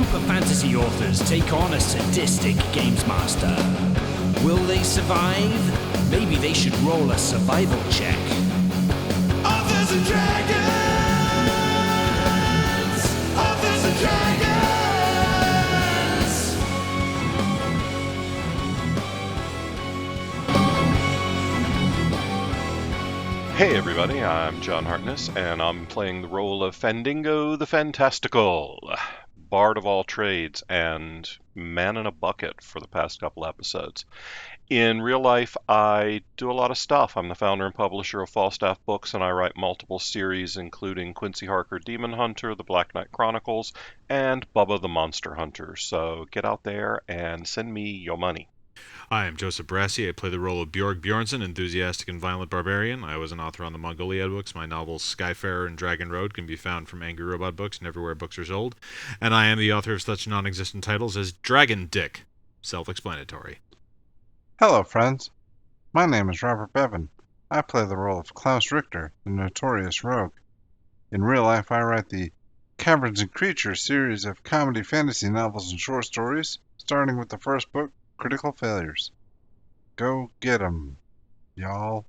group of fantasy authors take on a sadistic games master. Will they survive? Maybe they should roll a survival check. Authors and Dragons! Authors and Dragons! Hey everybody, I'm John Hartness, and I'm playing the role of Fandango the Fantastical, bard of all trades, and man in a bucket for the past couple episodes. In real life, I do a lot of stuff. I'm the founder and publisher of Falstaff Books, and I write multiple series, including Quincy Harker Demon Hunter, The Black Knight Chronicles, and Bubba the Monster Hunter. So get out there and send me your money. Hi, I'm Joseph Barassi. I play the role of Bjorg Bjornsson, enthusiastic and violent barbarian. I was an author on the Mongoliad books. My novels Skyfarer and Dragon Road can be found from Angry Robot Books and everywhere books are sold. And I am the author of such non-existent titles as Dragon Dick. Self-explanatory. Hello, friends. My name is Robert Bevan. I play the role of Klaus Richter, the notorious rogue. In real life, I write the Caverns and Creatures series of comedy fantasy novels and short stories, starting with the first book, Critical Failures. Go get 'em, y'all.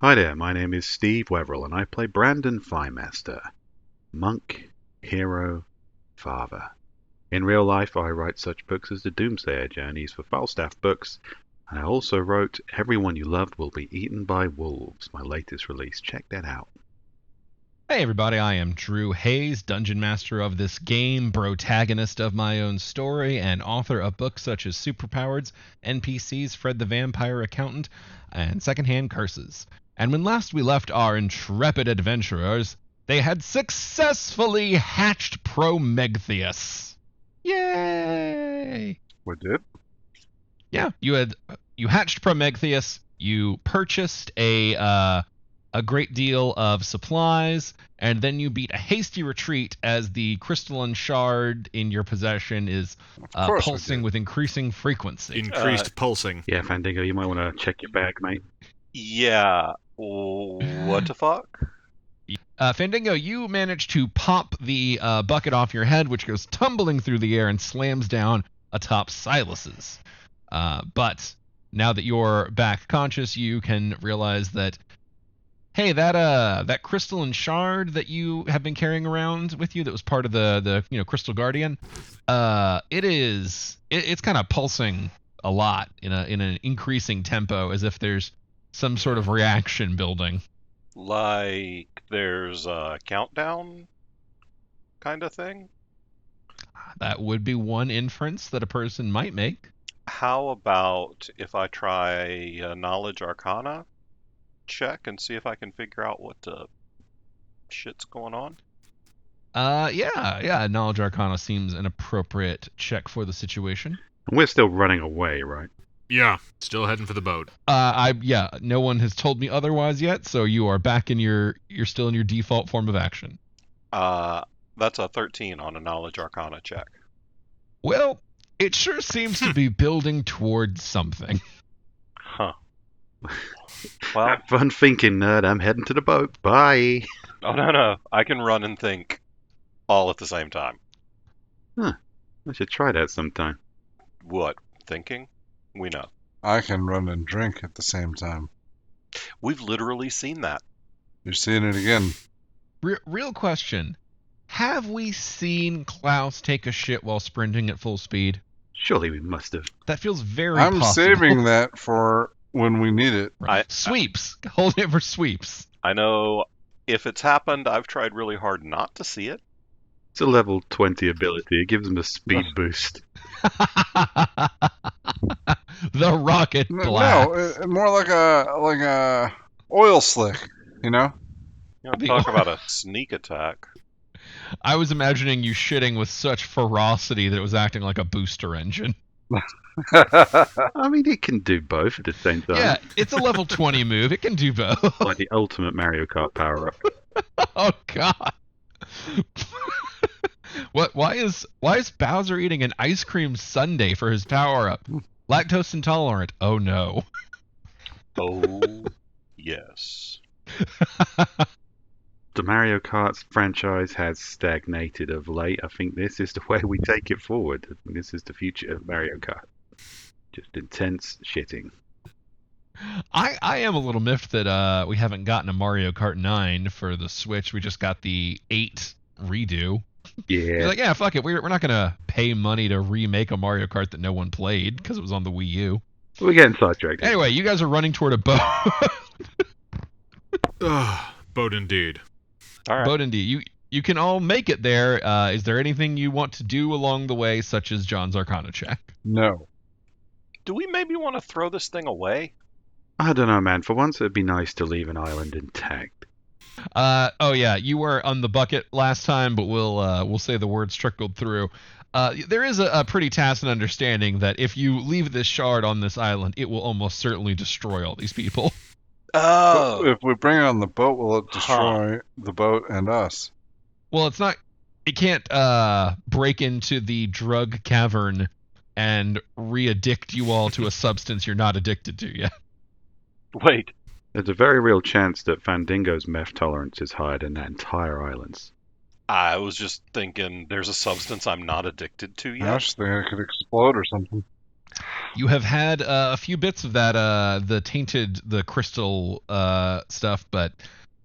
Hi there, my name is Steve Weverill, and I play Brandon Fymaster, monk, hero, father. In real life, I write such books as the Doomsayer Journeys for Falstaff Books, and I also wrote Everyone You Loved Will Be Eaten by Wolves, my latest release. Check that out. Hey everybody, I am Drew Hayes, Dungeon Master of this game, protagonist of my own story, and author of books such as Superpowers, NPCs, Fred the Vampire Accountant, and Secondhand Curses. And when last we left our intrepid adventurers, they had successfully hatched Promeggtheus. Yay! We did? Yeah, you hatched Promeggtheus, you purchased a great deal of supplies, and then you beat a hasty retreat as the crystalline shard in your possession is pulsing with increasing frequency. Increased pulsing. Yeah, Fandango, you might want to check your bag, mate. Yeah, what the fuck? Fandango, you manage to pop the bucket off your head, which goes tumbling through the air and slams down atop Silas's. But now that you're back conscious, you can realize that, hey, that crystalline shard that you have been carrying around with you that was part of the Crystal Guardian, it's kind of pulsing a lot in an increasing tempo, as if there's some sort of reaction building. Like there's a countdown kind of thing? That would be one inference that a person might make. How about if I try a Knowledge Arcana check and see if I can figure out what the shit's going on? Yeah, Knowledge Arcana seems an appropriate check for the situation. And we're still running away, right? Yeah, still heading for the boat. No one has told me otherwise yet, so you are back in you're still in your default form of action. That's a 13 on a Knowledge Arcana check. Well, it sure seems to be building towards something. Huh. Well, Have fun thinking, nerd. I'm heading to the boat. Bye. Oh, no. I can run and think all at the same time. Huh. I should try that sometime. What? Thinking? We know. I can run and drink at the same time. We've literally seen that. You're seeing it again. Real question. Have we seen Klaus take a shit while sprinting at full speed? Surely we must have. That feels very I'm possible. saving that for when we need it. Sweeps. Hold it for sweeps. I know if it's happened, I've tried really hard not to see it. It's a level 20 ability. It gives them a speed boost. The rocket blast. No, more like a oil slick, you know? You know, talk about a sneak attack. I was imagining you shitting with such ferocity that it was acting like a booster engine. I mean, it can do both at the same time. Yeah, it's a level 20 move. It can do both. Like the ultimate Mario Kart power-up. Oh, God. Why is Bowser eating an ice cream sundae for his power-up? Lactose intolerant. Oh, no. Oh, yes. The Mario Mario Kart's franchise has stagnated of late. I think this is the way we take it forward. This is the future of Mario Kart. Just intense shitting. I am a little miffed that we haven't gotten a Mario Kart 9 for the Switch. We just got the 8 redo. Yeah. You're like, yeah, fuck it. We're not gonna pay money to remake a Mario Kart that no one played because it was on the Wii U. We're getting sidetracked. Anyway, you guys are running toward a boat. Boat indeed. All right. Boat indeed. You can all make it there. Is there anything you want to do along the way, such as John's Arcana check? No. Do we maybe want to throw this thing away? I don't know, man. For once, it'd be nice to leave an island intact. Oh yeah, you were on the bucket last time, but we'll say the words trickled through. There is a pretty tacit understanding that if you leave this shard on this island, it will almost certainly destroy all these people. Oh. If we bring it on the boat, will it destroy the boat and us? Well, it's not. It can't break into the drug cavern and re-addict you all to a substance you're not addicted to yet. Wait. There's a very real chance that Fandango's meth tolerance is higher than that entire island's. I was just thinking there's a substance I'm not addicted to I yet. was thinking it could explode or something. You have had a few bits of that, the crystal stuff, but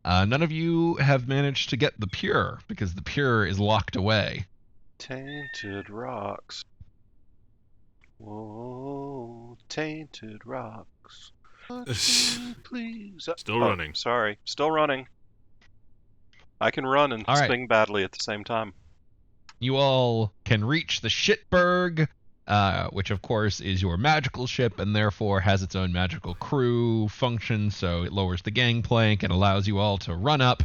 none of you have managed to get the pure, because the pure is locked away. Tainted rocks. Whoa, tainted rocks. Please. Still running. Sorry, still running. I can run and All right. sing badly at the same time. You all can reach the Shitberg, which of course is your magical ship and therefore has its own magical crew function, so it lowers the gangplank and allows you all to run up,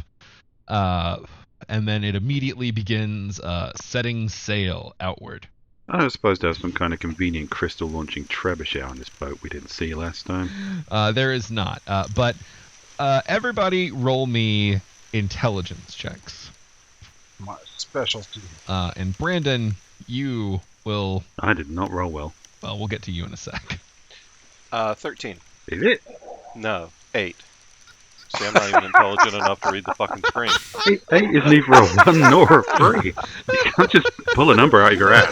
and then it immediately begins setting sail outward. I was supposed to have some kind of convenient crystal launching trebuchet on this boat we didn't see last time. There is not, but everybody roll me intelligence checks. My specialty. And Brandon, you will... I did not roll well. Well, we'll get to you in a sec. 13. Is it? No, 8. See, I'm not even intelligent enough to read the fucking screen. 8 isn't either a 1 nor a 3. You can't just pull a number out of your ass.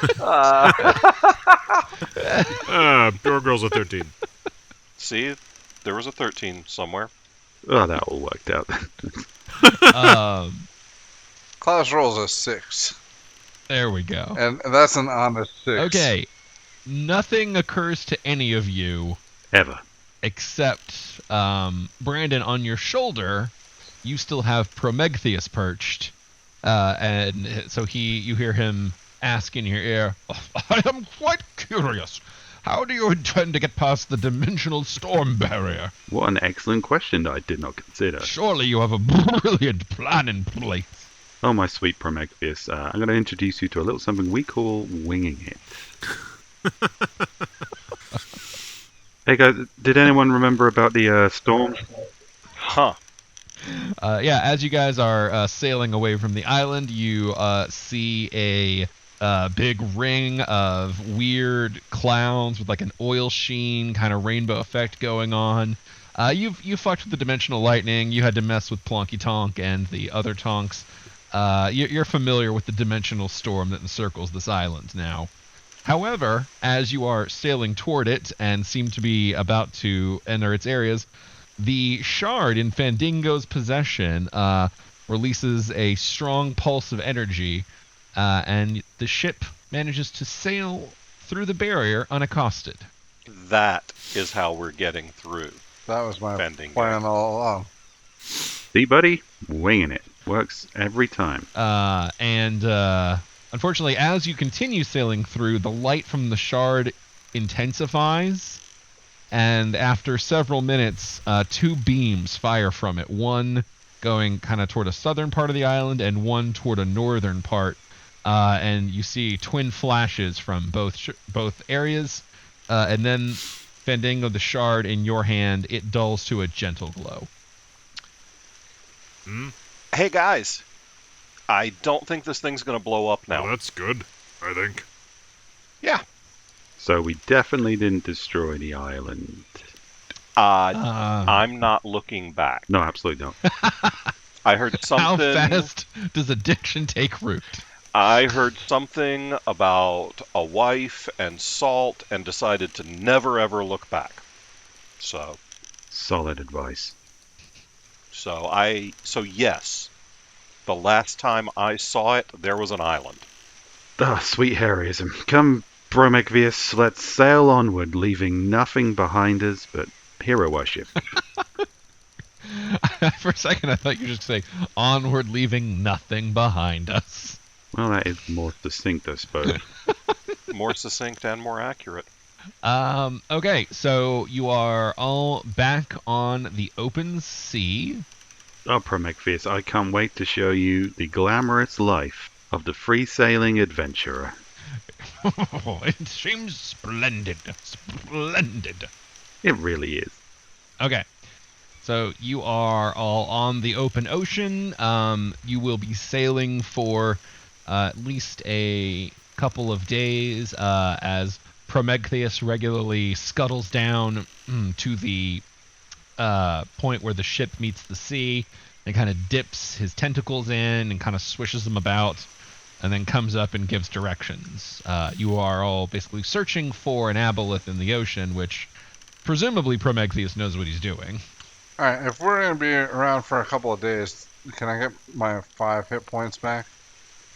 Pure Girl's a 13. See, there was a 13 somewhere. Oh, that all worked out. Klaus rolls a 6. There we go. And that's an honest 6. Okay. Nothing occurs to any of you Ever. except Brandon, on your shoulder, you still have Promeggtheus perched. And so you hear him ask in your ear, I am quite curious. How do you intend to get past the dimensional storm barrier? What an excellent question that I did not consider. Surely you have a brilliant plan in place. Oh, my sweet Prometheus. I'm going to introduce you to a little something we call winging it. Hey, guys, did anyone remember about the storm? Huh. Yeah, as you guys are sailing away from the island, you see a big ring of weird clouds with like an oil sheen kind of rainbow effect going on. You fucked with the dimensional lightning. You had to mess with Plonky Tonk and the other Tonks. You're familiar with the dimensional storm that encircles this island now. However, as you are sailing toward it and seem to be about to enter its areas, the shard in Fandango's possession releases a strong pulse of energy, and the ship manages to sail through the barrier unaccosted. That is how we're getting through. That was my Fandango. plan all along. See, buddy? Winging it. Works every time. And unfortunately, as you continue sailing through, the light from the shard intensifies, and after several minutes, 2 beams fire from it, one going kind of toward a southern part of the island and one toward a northern part, and you see twin flashes from both areas, and then Fandango, the shard in your hand, it dulls to a gentle glow. Hey, guys. I don't think this thing's going to blow up now. Well, that's good, I think. Yeah. So we definitely didn't destroy the island. I'm not looking back. No, absolutely not. I heard How something. fast does addiction take root? I heard something about a wife and salt and decided to never ever look back. So Solid advice. so yes, the last time I saw it, there was an island. Ah, sweet heroism. Come, Promeggtheus, let's sail onward, leaving nothing behind us but hero worship. For a second, I thought you were just saying, onward, leaving nothing behind us. Well, that is more succinct, I suppose. More succinct and more accurate. Okay, so you are all back on the open sea. Oh, Prometheus, I can't wait to show you the glamorous life of the free-sailing adventurer. It seems splendid. Splendid. It really is. Okay. So you are all on the open ocean. You will be sailing for at least a couple of days as Prometheus regularly scuttles down to the point where the ship meets the sea and kind of dips his tentacles in and kind of swishes them about and then comes up and gives directions. You are all basically searching for an aboleth in the ocean, which presumably Prometheus knows what he's doing. Alright, if we're going to be around for a couple of days, can I get my 5 hit points back?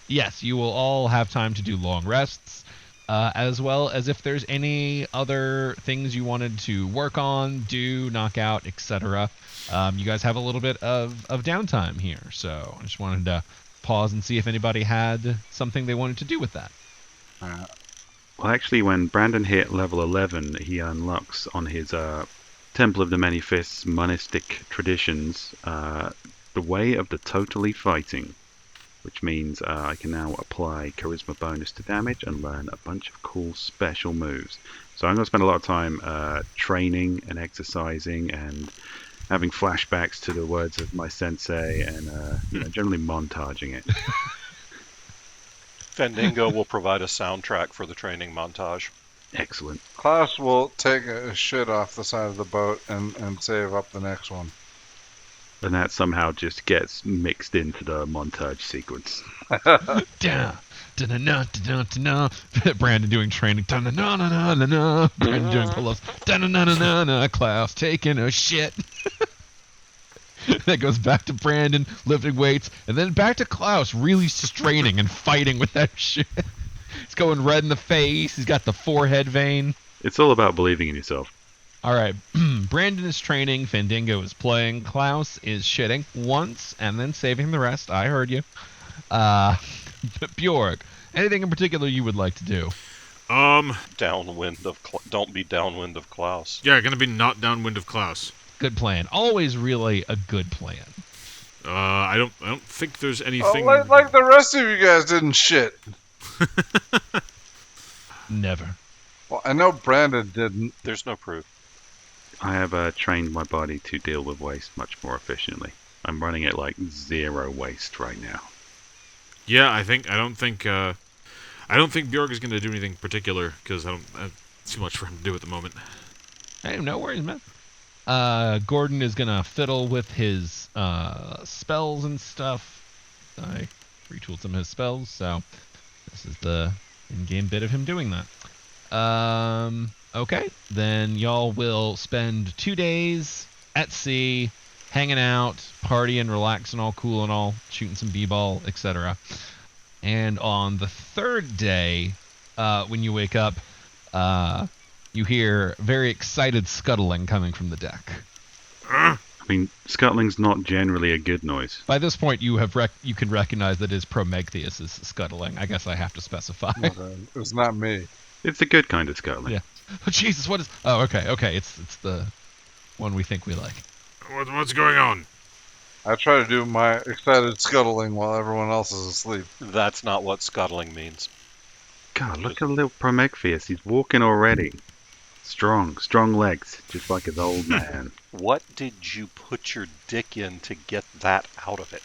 Yes, you will all have time to do long rests, as well as if there's any other things you wanted to work on, do, knock out, etc. You guys have a little bit of downtime here, so I just wanted to pause and see if anybody had something they wanted to do with that. Well, actually, when Brandon hit level 11, he unlocks on his Temple of the Many Fists monistic traditions the Way of the Totally Fighting, which means I can now apply charisma bonus to damage and learn a bunch of cool special moves. So I'm going to spend a lot of time training and exercising and having flashbacks to the words of my sensei and generally montaging it. Fendingo will provide a soundtrack for the training montage. Excellent. Klaus will take a shit off the side of the boat and save up the next one. And that somehow just gets mixed into the montage sequence. Brandon doing training. Brandon doing pull-ups. Klaus taking a shit. That goes back to Brandon lifting weights, and then back to Klaus really straining and fighting with that shit. He's going red in the face. He's got the forehead vein. It's all about believing in yourself. All right. Brandon is training. Fendingo is playing. Klaus is shitting once and then saving the rest. I heard you. Bjorg, anything in particular you would like to do? Downwind of don't be downwind of Klaus. Yeah, gonna be not downwind of Klaus. Good plan. Always really a good plan. I don't think there's anything. Like the rest of you guys didn't shit. Never. Well, I know Brandon didn't. There's no proof. I have trained my body to deal with waste much more efficiently. I'm running at like 0 waste right now. Yeah, I don't think Bjorg is gonna do anything particular because I don't have too much for him to do at the moment. Hey, no worries, man. Gordon is gonna fiddle with his spells and stuff. I retooled some of his spells, so this is the in-game bit of him doing that. Okay, then y'all will spend 2 days at sea, hanging out, partying, relaxing, all cool and all, shooting some b-ball, etc. And on the third day, when you wake up, you hear very excited scuttling coming from the deck. I mean, scuttling's not generally a good noise. By this point, you can recognize that it is Promeggtheus is scuttling. I guess I have to specify. Okay. It's not me. It's the good kind of scuttling. Yeah. Oh, Jesus, what is... Oh, okay. It's the one we think we like. What's going on? I try to do my excited scuttling while everyone else is asleep. That's not what scuttling means. God, look at little Prometheus. He's walking already. Strong legs, just like his old man. What did you put your dick in to get that out of it?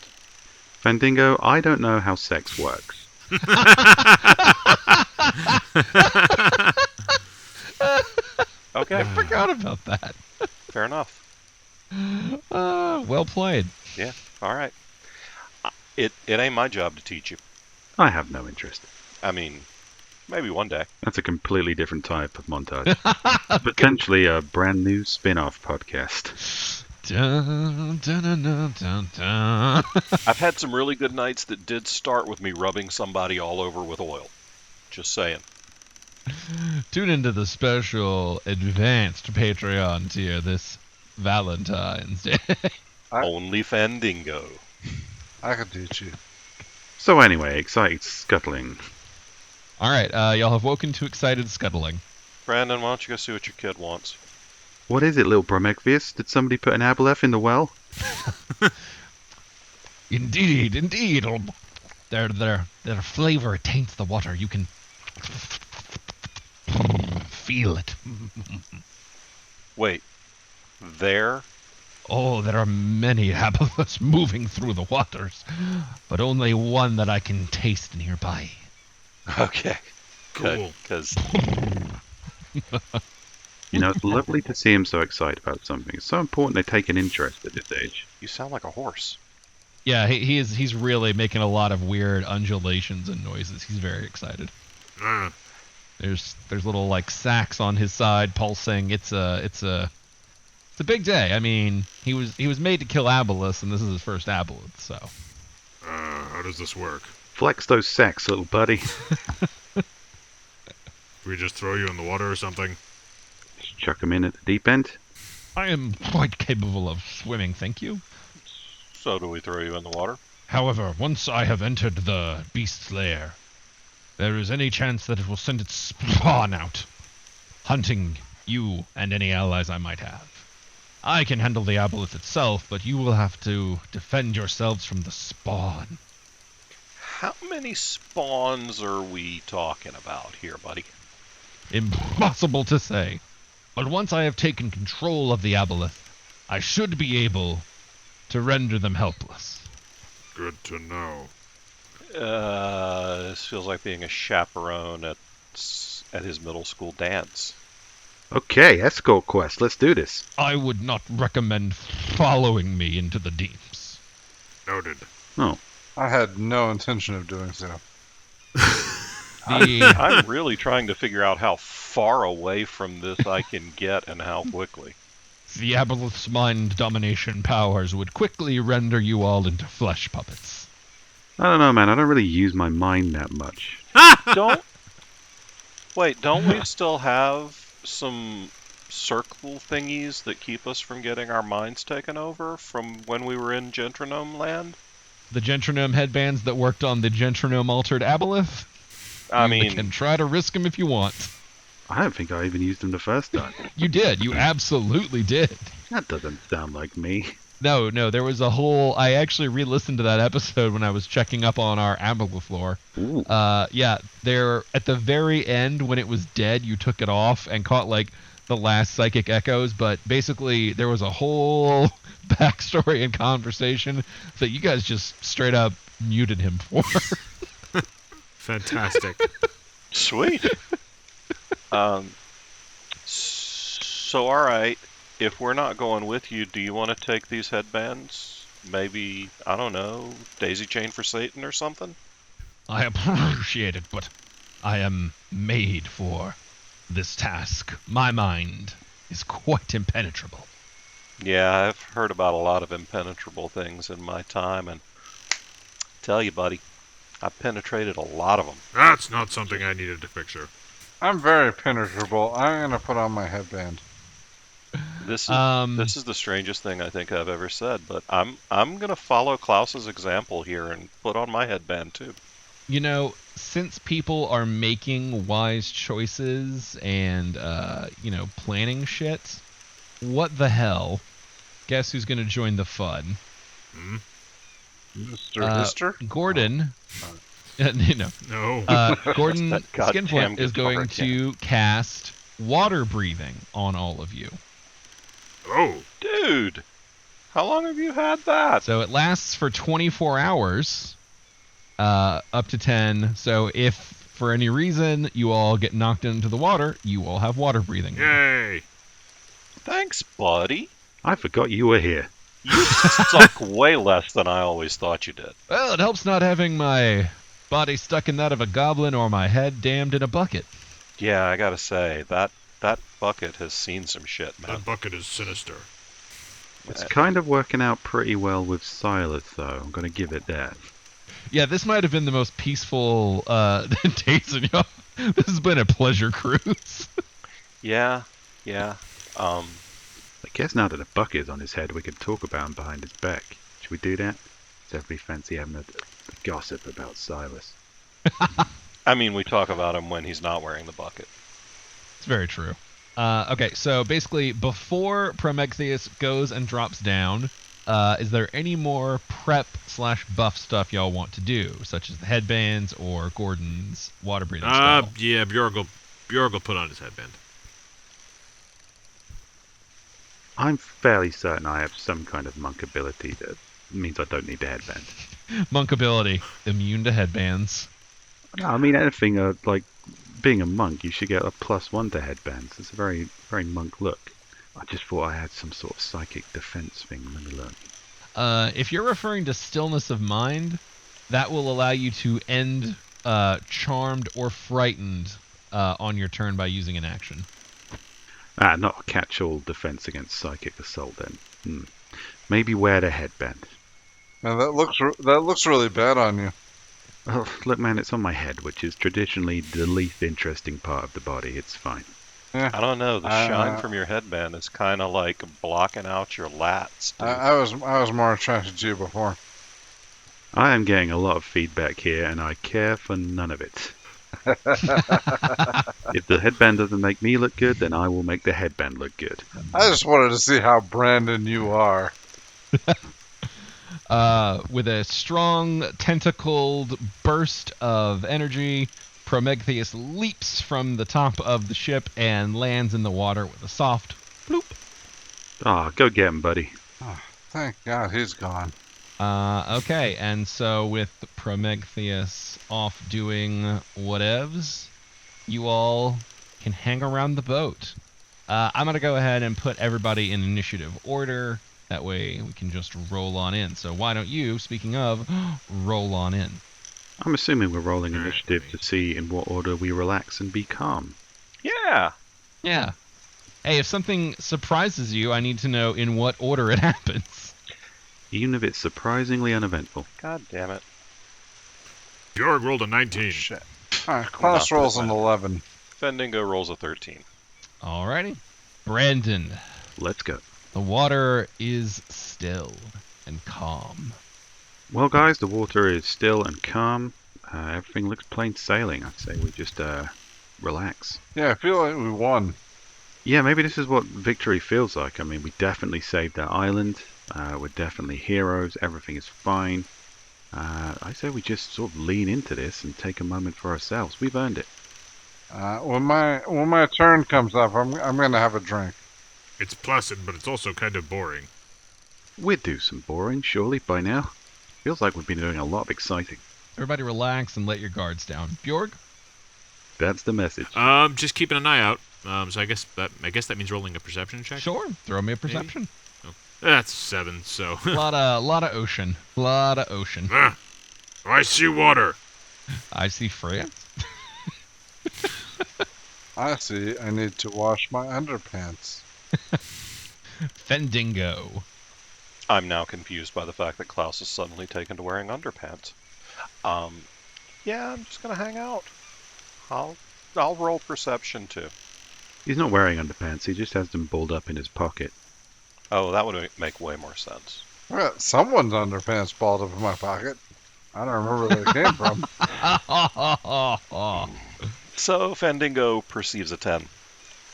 Fendingo, I don't know how sex works. Okay. I forgot about that. Fair enough. Well played. Yeah, all right. It ain't my job to teach you. I have no interest. I mean, maybe one day. That's a completely different type of montage. Potentially a brand new spin-off podcast. Dun, dun, dun, dun, dun, dun. I've had some really good nights that did start with me rubbing somebody all over with oil. Just saying. Tune into the special advanced Patreon tier this Valentine's Day. Only Fandingo. I could teach you. So anyway, excited scuttling. All right, y'all have woken to excited scuttling. Brandon, why don't you go see what your kid wants? What is it, little Promeggtheus? Did somebody put an aboleth in the well? Indeed. Their flavor taints the water. You can feel it. Wait, there? Oh, there are many aboleths moving through the waters, but only one that I can taste nearby. Okay. Cool. Because You know, it's lovely to see him so excited about something. It's so important they take an interest at this age. you sound like a horse. Yeah, he's really making a lot of weird undulations and noises. He's very excited. There's little like sacs on his side pulsing. It's a big day. I mean, he was made to kill aboleths, and this is his first aboleth. So How does this work? Flex those sacks, little buddy. We just throw you in the water or something? Just chuck them in at the deep end. I am quite capable of swimming, thank you. So do we throw you in the water? However, once I have entered the beast's lair, there is any chance that it will send its spawn out, hunting you and any allies I might have. I can handle the aboleth itself, but you will have to defend yourselves from the spawn. How many spawns are we talking about here, buddy? Impossible to say. But once I have taken control of the aboleth, I should be able to render them helpless. Good to know. This feels like being a chaperone at his middle school dance. Okay, escort quest. Let's do this. I would not recommend following me into the deeps. Noted. Oh, I had no intention of doing so. I'm really trying to figure out how far away from this I can get and how quickly. The aboleth's mind domination powers would quickly render you all into flesh puppets. I don't know, man. I don't really use my mind that much. Don't we still have some circle thingies that keep us from getting our minds taken over from when we were in Gentronome land? The Gentronome headbands that worked on the Gentronome altered aboleth? I You mean, can try to risk them if you want. I don't think I even used them the first time. You did. You absolutely did. That doesn't sound like me. No, there was a whole... I actually re-listened to that episode when I was checking up on our aboleth lore. Ooh. Yeah, there at the very end when it was dead, you took it off and caught like the last psychic echoes, but basically there was a whole backstory and conversation that you guys just straight up muted him for. Fantastic. sweet. So all right, if we're not going with you, do you want to take these headbands? Maybe, I don't know, daisy chain for Satan or something? I appreciate it, but I am made for this task. My mind is quite impenetrable. Yeah, I've heard about a lot of impenetrable things in my time, and tell you, buddy, I've penetrated a lot of them. That's not something I needed to picture. I'm very penetrable. I'm gonna put on my headband. This is the strangest thing I think I've ever said, but I'm gonna follow Klaus's example here and put on my headband too. You know, since people are making wise choices and, planning shit, what the hell? Guess who's going to join the fun? Mr. Hister? Gordon. No. Gordon That goddamn Skinflint is guitar going to cast water breathing on all of you. Oh. Dude, how long have you had that? So it lasts for 24 hours, up to 10. So if for any reason you all get knocked into the water, you all have water breathing. Yay. Thanks, buddy. I forgot you were here. You suck way less than I always thought you did. Well, it helps not having my body stuck in that of a goblin or my head damned in a bucket. Yeah, I gotta say, that bucket has seen some shit, man. That bucket is sinister. It's kind of working out pretty well with Silas, though. I'm going to give it that. Yeah, this might have been the most peaceful days in y'all. This has been a pleasure cruise. Yeah. I guess now that a bucket is on his head, we can talk about him behind his back. Should we do that? Does everybody fancy having a gossip about Silas? I mean, we talk about him when he's not wearing the bucket. It's very true. Okay, so basically, before Promeggtheus goes and drops down, is there any more prep/buff stuff y'all want to do, such as the headbands or Gordon's water breathing spell? Yeah, Bjorg will put on his headband. I'm fairly certain I have some kind of monk ability that means I don't need the headband. Monk ability, immune to headbands. No, I mean, anything like being a monk, you should get a +1 to headbands. It's a very, very monk look. I just thought I had some sort of psychic defense thing. Let me look. If you're referring to stillness of mind, that will allow you to end charmed or frightened on your turn by using an action. Not a catch-all defense against psychic assault then. Maybe wear the headband. Now that looks really bad on you. Oh, look, man, it's on my head, which is traditionally the least interesting part of the body. It's fine. Yeah. I don't know. The shine from your headband is kind of like blocking out your lats. Dude. I was more attracted to you before. I am getting a lot of feedback here, and I care for none of it. If the headband doesn't make me look good, then I will make the headband look good. I just wanted to see how Brandon you are. With a strong, tentacled burst of energy, Prometheus leaps from the top of the ship and lands in the water with a soft bloop. Go get him, buddy. Oh, thank God he's gone. Okay, and so with Prometheus off doing whatevs, you all can hang around the boat. I'm going to go ahead and put everybody in initiative order. That way we can just roll on in. So why don't you, speaking of, roll on in? I'm assuming we're rolling initiative to see in what order we relax and be calm. Yeah. Yeah. Hey, if something surprises you, I need to know in what order it happens. Even if it's surprisingly uneventful. God damn it. Bjorg rolled a 19. Shit. Alright, Klaus rolls an 11. Fendingo rolls a 13. Alrighty. Brandon. Let's go. The water is still and calm. Well, guys, the water is still and calm. Everything looks plain sailing. I'd say we just relax. Yeah, I feel like we won. Yeah, maybe this is what victory feels like. I mean, we definitely saved that island. We're definitely heroes. Everything is fine. I say we just sort of lean into this and take a moment for ourselves. We've earned it. When my turn comes up, I'm gonna have a drink. It's placid, but it's also kind of boring. We'd do some boring, surely, by now. Feels like we've been doing a lot of exciting. Everybody relax and let your guards down. Bjorg? That's the message. Just keeping an eye out. So I guess that means rolling a perception check. Sure. Throw me a perception. Oh, that's 7. So. lot of ocean. Lot of ocean. I see water. I see France. I see. I need to wash my underpants. Fendingo. I'm now confused by the fact that Klaus has suddenly taken to wearing underpants. Yeah, I'm just gonna hang out. I'll roll perception too. He's not wearing underpants. He just has them balled up in his pocket. Oh, that would make way more sense. I got someone's underpants balled up in my pocket. I don't remember where they came from. So Fendingo perceives a 10.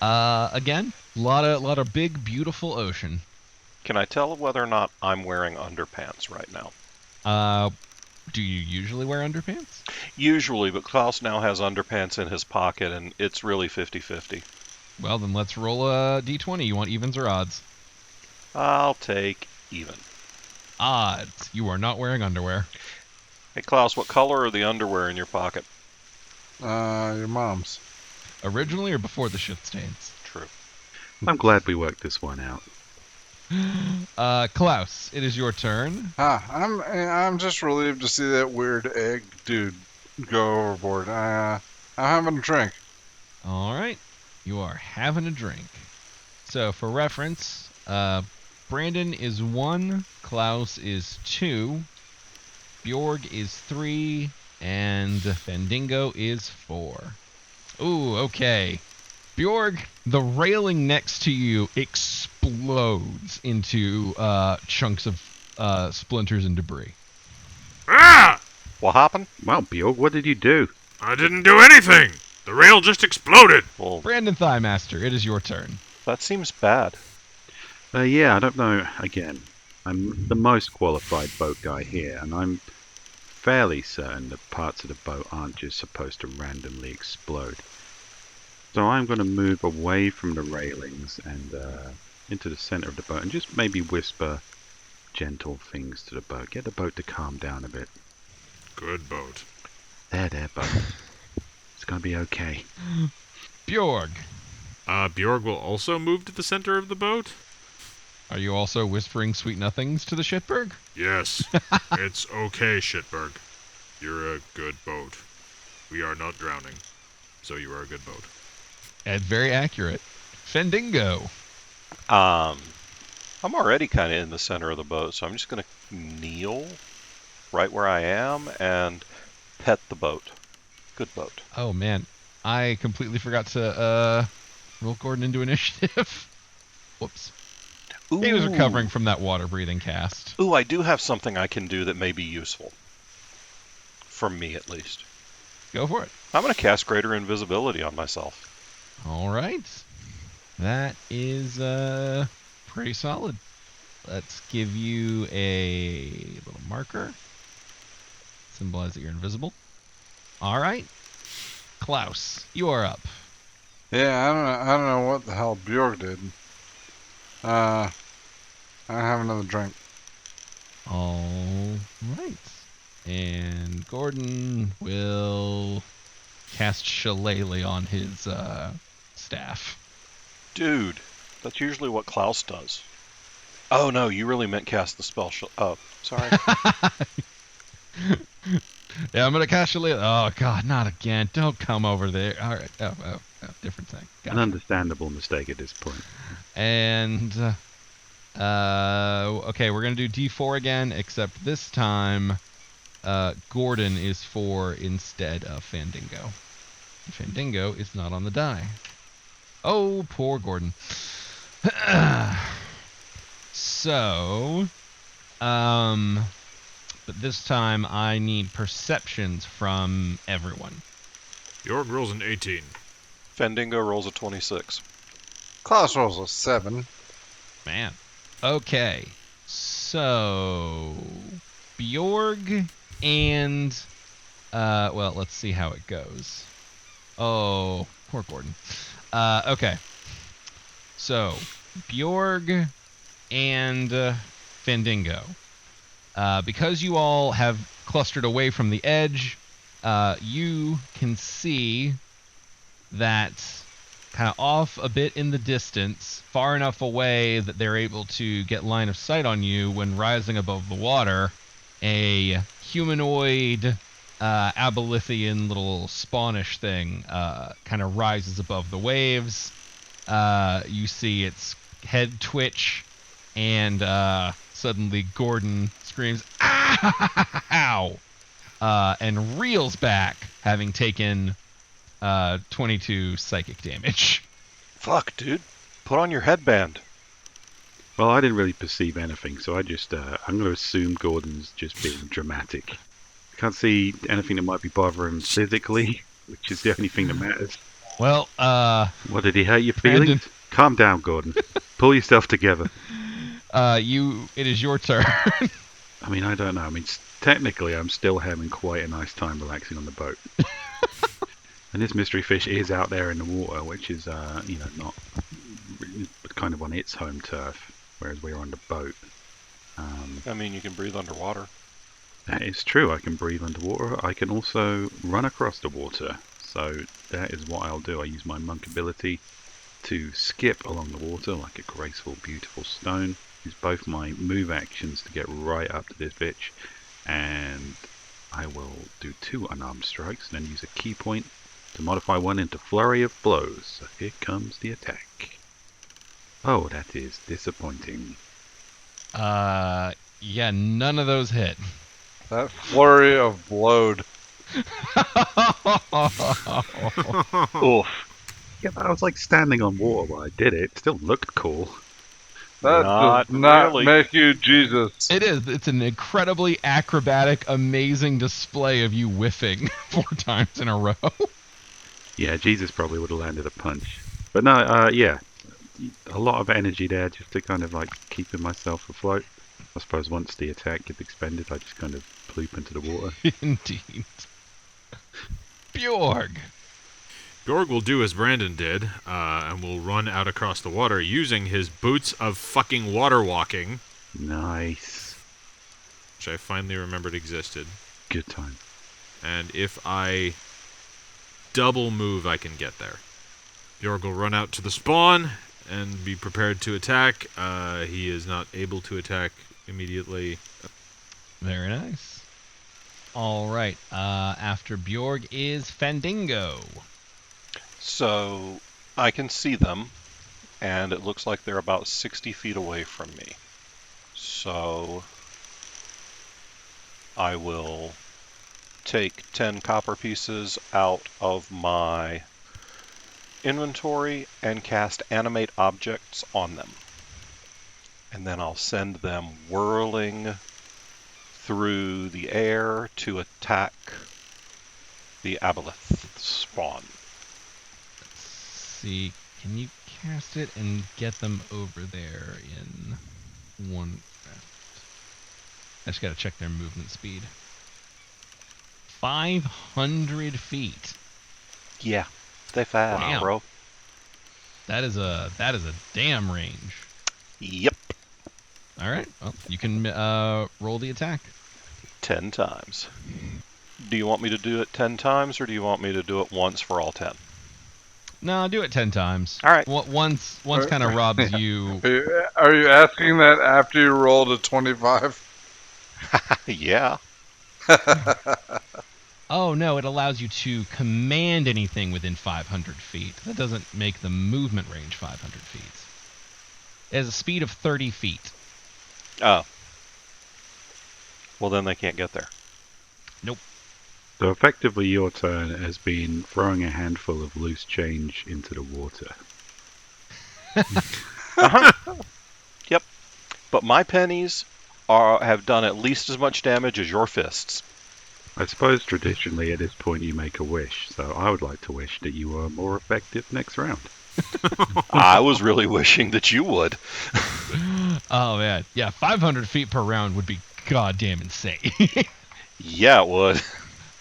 Again, lot of big, beautiful ocean. Can I tell whether or not I'm wearing underpants right now? Do you usually wear underpants? Usually, but Klaus now has underpants in his pocket, and it's really 50-50. Well, then let's roll a d20. You want evens or odds? I'll take even. Odds. You are not wearing underwear. Hey, Klaus, what color are the underwear in your pocket? Your mom's. Originally or before the shit stains? True. I'm glad we worked this one out. Klaus, it is your turn. I'm just relieved to see that weird egg dude go overboard. I'm having a drink. All right. You are having a drink. So, for reference, Brandon is 1, Klaus is 2, Bjorg is 3, and Fendingo is 4. Ooh, okay. Bjorg, the railing next to you explodes into chunks of splinters and debris. Ah! What happened? Well, Bjorg, what did you do? I didn't do anything! The rail just exploded! Well, Brandon Thighmaster, it is your turn. that seems bad. Yeah, I don't know. Again, I'm the most qualified boat guy here, and I'm fairly certain that parts of the boat aren't just supposed to randomly explode. So I'm going to move away from the railings and into the center of the boat and just maybe whisper gentle things to the boat. Get the boat to calm down a bit. Good boat. There, boat. It's going to be okay. Bjorg, Bjorg will also move to the center of the boat? are you also whispering sweet nothings to the Shitberg? Yes. It's okay, Shitberg. You're a good boat. We are not drowning, so you are a good boat. And very accurate. Fendingo. I'm already kind of in the center of the boat, so I'm just going to kneel right where I am and pet the boat. Good boat. Oh, man. I completely forgot to roll Gordon into initiative. Whoops. Ooh. He was recovering from that water-breathing cast. Ooh, I do have something I can do that may be useful. For me, at least. Go for it. I'm going to cast Greater Invisibility on myself. All right. That is pretty solid. Let's give you a little marker. Symbolize that you're invisible. All right. Klaus, you are up. Yeah, I don't know what the hell Bjork did. I have another drink. All right. And Gordon will cast Shillelagh on his staff. Dude, that's usually what Klaus does. Oh no, you really meant cast the spell. Oh, sorry. Yeah, I'm gonna cast Shillelagh. Oh God, not again! Don't come over there. All right. Oh, different thing. An Gotcha. understandable mistake at this point. And okay, we're gonna do D4 again, except this time Gordon is 4 instead of Fandingo. Fandingo is not on the die. Oh, poor Gordon. So, but this time I need perceptions from everyone. Bjorg rolls an 18. Fendingo rolls a 26. Klaus rolls a 7. Man. Okay. So, Bjorg and, well, let's see how it goes. Oh, poor Gordon. Okay. So, Bjorg and Fandingo. Because you all have clustered away from the edge, you can see that kind of off a bit in the distance, far enough away that they're able to get line of sight on you when rising above the water, a humanoid abolithian little spawnish thing kind of rises above the waves. You see its head twitch, and suddenly Gordon screams, "Ow!" And reels back, having taken 22 psychic damage. Fuck, dude. Put on your headband. Well, I didn't really perceive anything, so I just, I'm going to assume Gordon's just being dramatic. I can't see anything that might be bothering him physically, which is the only thing that matters. Well, What, did he hurt your feelings? Brandon. Calm down, Gordon. Pull yourself together. it is your turn. I mean, I don't know. I mean, technically, I'm still having quite a nice time relaxing on the boat. And this mystery fish is out there in the water, which is, not kind of on its home turf, whereas we're on the boat. I mean, you can breathe underwater. That is true. I can breathe underwater. I can also run across the water. So that is what I'll do. I use my monk ability to skip along the water like a graceful, beautiful stone. use both my move actions to get right up to this bitch, and I will do 2 unarmed strikes and then use a key point to modify one into flurry of blows. So here comes the attack. Oh, that is disappointing. Yeah, none of those hit. That flurry of blowed. Oof. Yeah, but I was like standing on water while I did it. It still looked cool. That Not does not really. make you Jesus. It is. It's an incredibly acrobatic, amazing display of you whiffing 4 times in a row. Yeah, Jesus probably would have landed a punch. But no, yeah, a lot of energy there just to kind of like keeping myself afloat. I suppose once the attack gets expended, I just kind of ploop into the water. Indeed. Bjorg. Bjorg will do as Brandon did, and will run out across the water using his boots of fucking water walking, Nice. which I finally remembered existed. Good time. And if I double move, I can get there. Bjorg will run out to the spawn and be prepared to attack. He is not able to attack immediately. Very nice. All right. After Bjorg is Fandango. So I can see them, and it looks like they're about 60 feet away from me. So I will take 10 copper pieces out of my inventory and cast animate objects on them. And then I'll send them whirling through the air to attack the aboleth spawn. See, can you cast it and get them over there in one round? I just gotta check their movement speed. 500 feet. Yeah, they fast, Wow. bro. That is a damn range. Yep, All right. Well, you can roll the attack. 10 times. Do you want me to do it 10 times, or do you want me to do it once for all 10? No, do it 10 times. All right. Once kind of robs you. Are you asking that after you rolled a 25? Yeah. Oh no, it allows you to command anything within 500 feet. That doesn't make the movement range 500 feet. It has a speed of 30 feet. Oh. Well, then they can't get there. Nope. So effectively your turn has been throwing a handful of loose change into the water. Yep. But my pennies have done at least as much damage as your fists. I suppose traditionally at this point you make a wish, so I would like to wish that you were more effective next round. I was really wishing that you would. Oh man, yeah, 500 feet per round would be goddamn insane. Yeah, it would.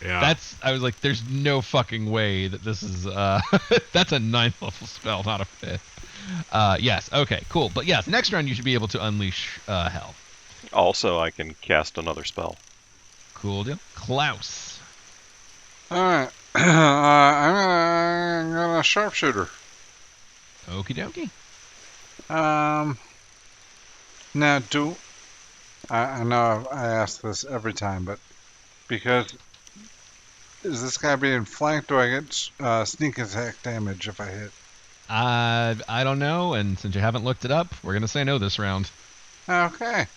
Yeah. I was like, there's no fucking way that this is, that's a 9th level spell, not a 5th. Yes, okay, cool. But yes, next round you should be able to unleash hell. Also, I can cast another spell. Cool deal. Klaus. Alright. I'm gonna sharpshooter. Okie dokie. Now I know I ask this every time, but because is this guy being flanked? Do I get sneak attack damage if I hit? I don't know, and since you haven't looked it up, we're gonna say no this round. Okay.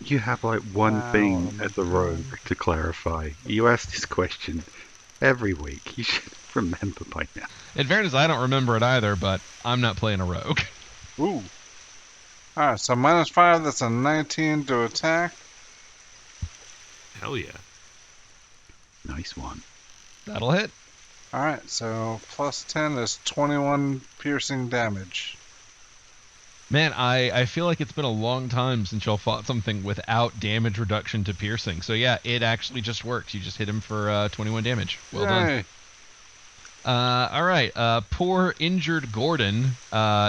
You have like one thing as a rogue to clarify. You ask this question every week. You should remember by now. In fairness, I don't remember it either, but I'm not playing a rogue. Ooh. Alright, so -5, that's a 19 to attack. Hell yeah. Nice one. That'll hit. Alright, so plus 10 is 21 piercing damage. Man, I feel like it's been a long time since y'all fought something without damage reduction to piercing. So yeah, it actually just works. You just hit him for 21 damage. Well done. Yay. All right. Poor injured Gordon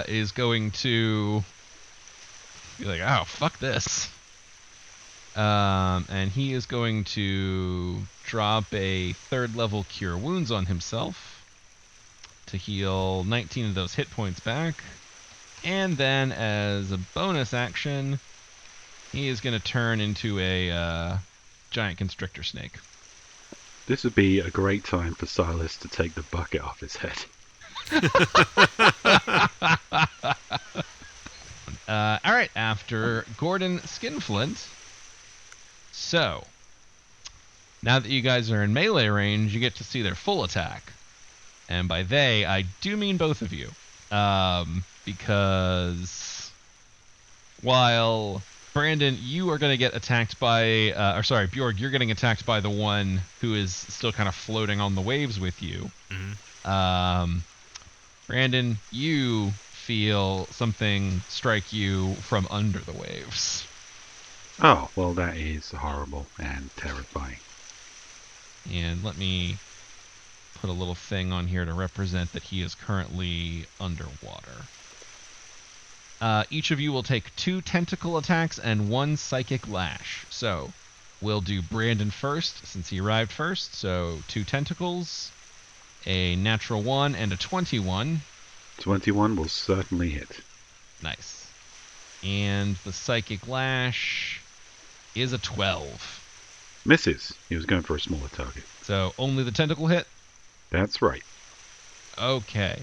is going to be like, oh, fuck this. And he is going to drop a 3rd level Cure Wounds on himself to heal 19 of those hit points back. And then, as a bonus action, he is going to turn into a giant constrictor snake. This would be a great time for Silas to take the bucket off his head. All right, after Gordon Skinflint. So, now that you guys are in melee range, you get to see their full attack. And by they, I do mean both of you. Because while Brandon, you are going to get attacked by, Bjorg, you're getting attacked by the one who is still kind of floating on the waves with you. Mm-hmm. Brandon, you feel something strike you from under the waves. Oh, well, that is horrible and terrifying. And let me put a little thing on here to represent that he is currently underwater. Each of you will take 2 tentacle attacks and 1 psychic lash. So we'll do Brandon first, since he arrived first. So 2 tentacles, a natural 1, and a 21. 21 will certainly hit. Nice. And the psychic lash is a 12. Misses. He was going for a smaller target. So only the tentacle hit? That's right. Okay.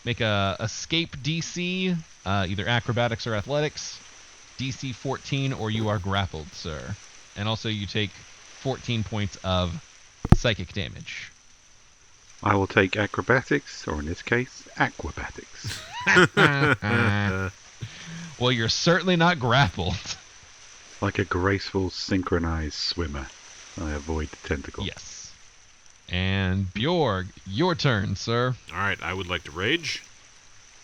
Make a escape DC, either acrobatics or athletics. DC 14 or you are grappled, sir. And also you take 14 points of psychic damage. I will take acrobatics, or in this case, aquabatics. Well, you're certainly not grappled. Like a graceful, synchronized swimmer, I avoid the tentacle. Yes. And Bjorg, your turn, sir. All right, I would like to rage.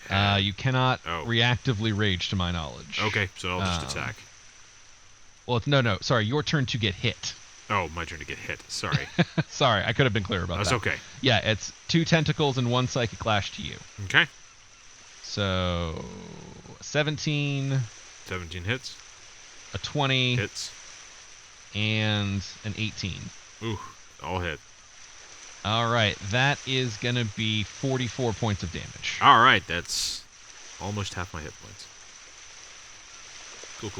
You cannot Oh. reactively rage, to my knowledge. Okay, so I'll just attack. Well, no. Sorry, your turn to get hit. Oh, my turn to get hit. Sorry. Sorry, I could have been clearer about That's that. okay. Yeah, it's 2 tentacles and 1 psychic lash to you. Okay. So 17, 17 hits. a 20, Hits. and an 18. Ooh, all hit. All right, that is going to be 44 points of damage. All right, that's almost half my hit points. Cool.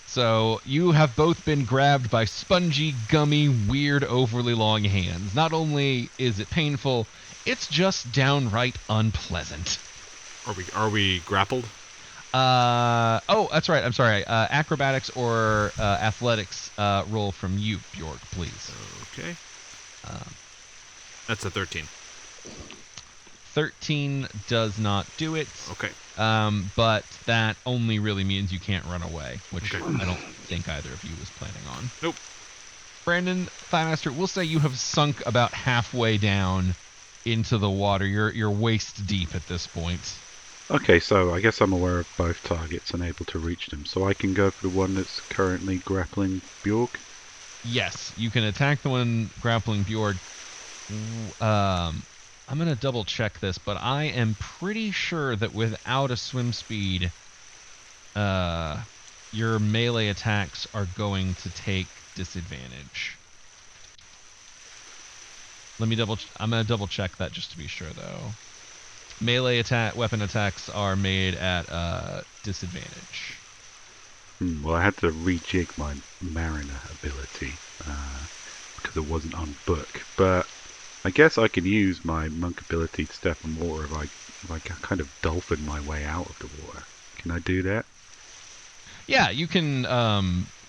So you have both been grabbed by spongy, gummy, weird, overly long hands. Not only is it painful, it's just downright unpleasant. Are we grappled? Oh, that's right. I'm sorry. Acrobatics or athletics roll from you, Bjorg, please. Okay. That's a 13. 13 does not do it. Okay. But that only really means you can't run away, which Okay. I don't think either of you was planning on. Nope. Brandon, Thighmaster, we'll say you have sunk about halfway down into the water. You're waist deep at this point. Okay, so I guess I'm aware of both targets and able to reach them. So I can go for the one that's currently grappling Bjorg? Yes, you can attack the one grappling Bjorg. I'm going to double check this, but I am pretty sure that without a swim speed, your melee attacks are going to take disadvantage. I'm going to double check that just to be sure, though. Melee weapon attacks are made at disadvantage. Well, I had to rejig my Mariner ability because it wasn't on book. But I guess I can use my monk ability to step on water if I kind of dolphin my way out of the water. Can I do that? Yeah, you can.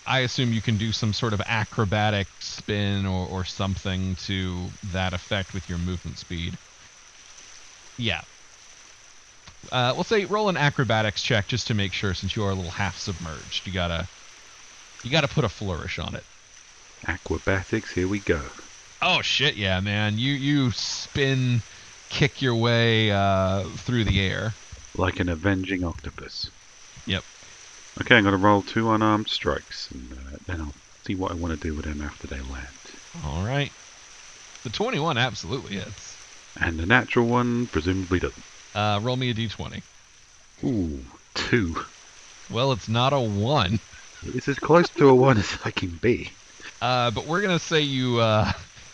I assume you can do some sort of acrobatic spin or something to that effect with your movement speed. Yeah. We'll say roll an acrobatics check just to make sure, since you are a little half submerged. You gotta put a flourish on it. Aquabatics, here we go. Oh shit, yeah, man. You spin, kick your way through the air. Like an avenging octopus. Yep. Okay, I'm going to roll 2 unarmed strikes, and then I'll see what I want to do with them after they land. All right. The 21 absolutely hits. And the natural one presumably doesn't. Roll me a d20. Ooh, 2. Well, it's not a 1. It's as close to a 1 as I can be. But we're going to say you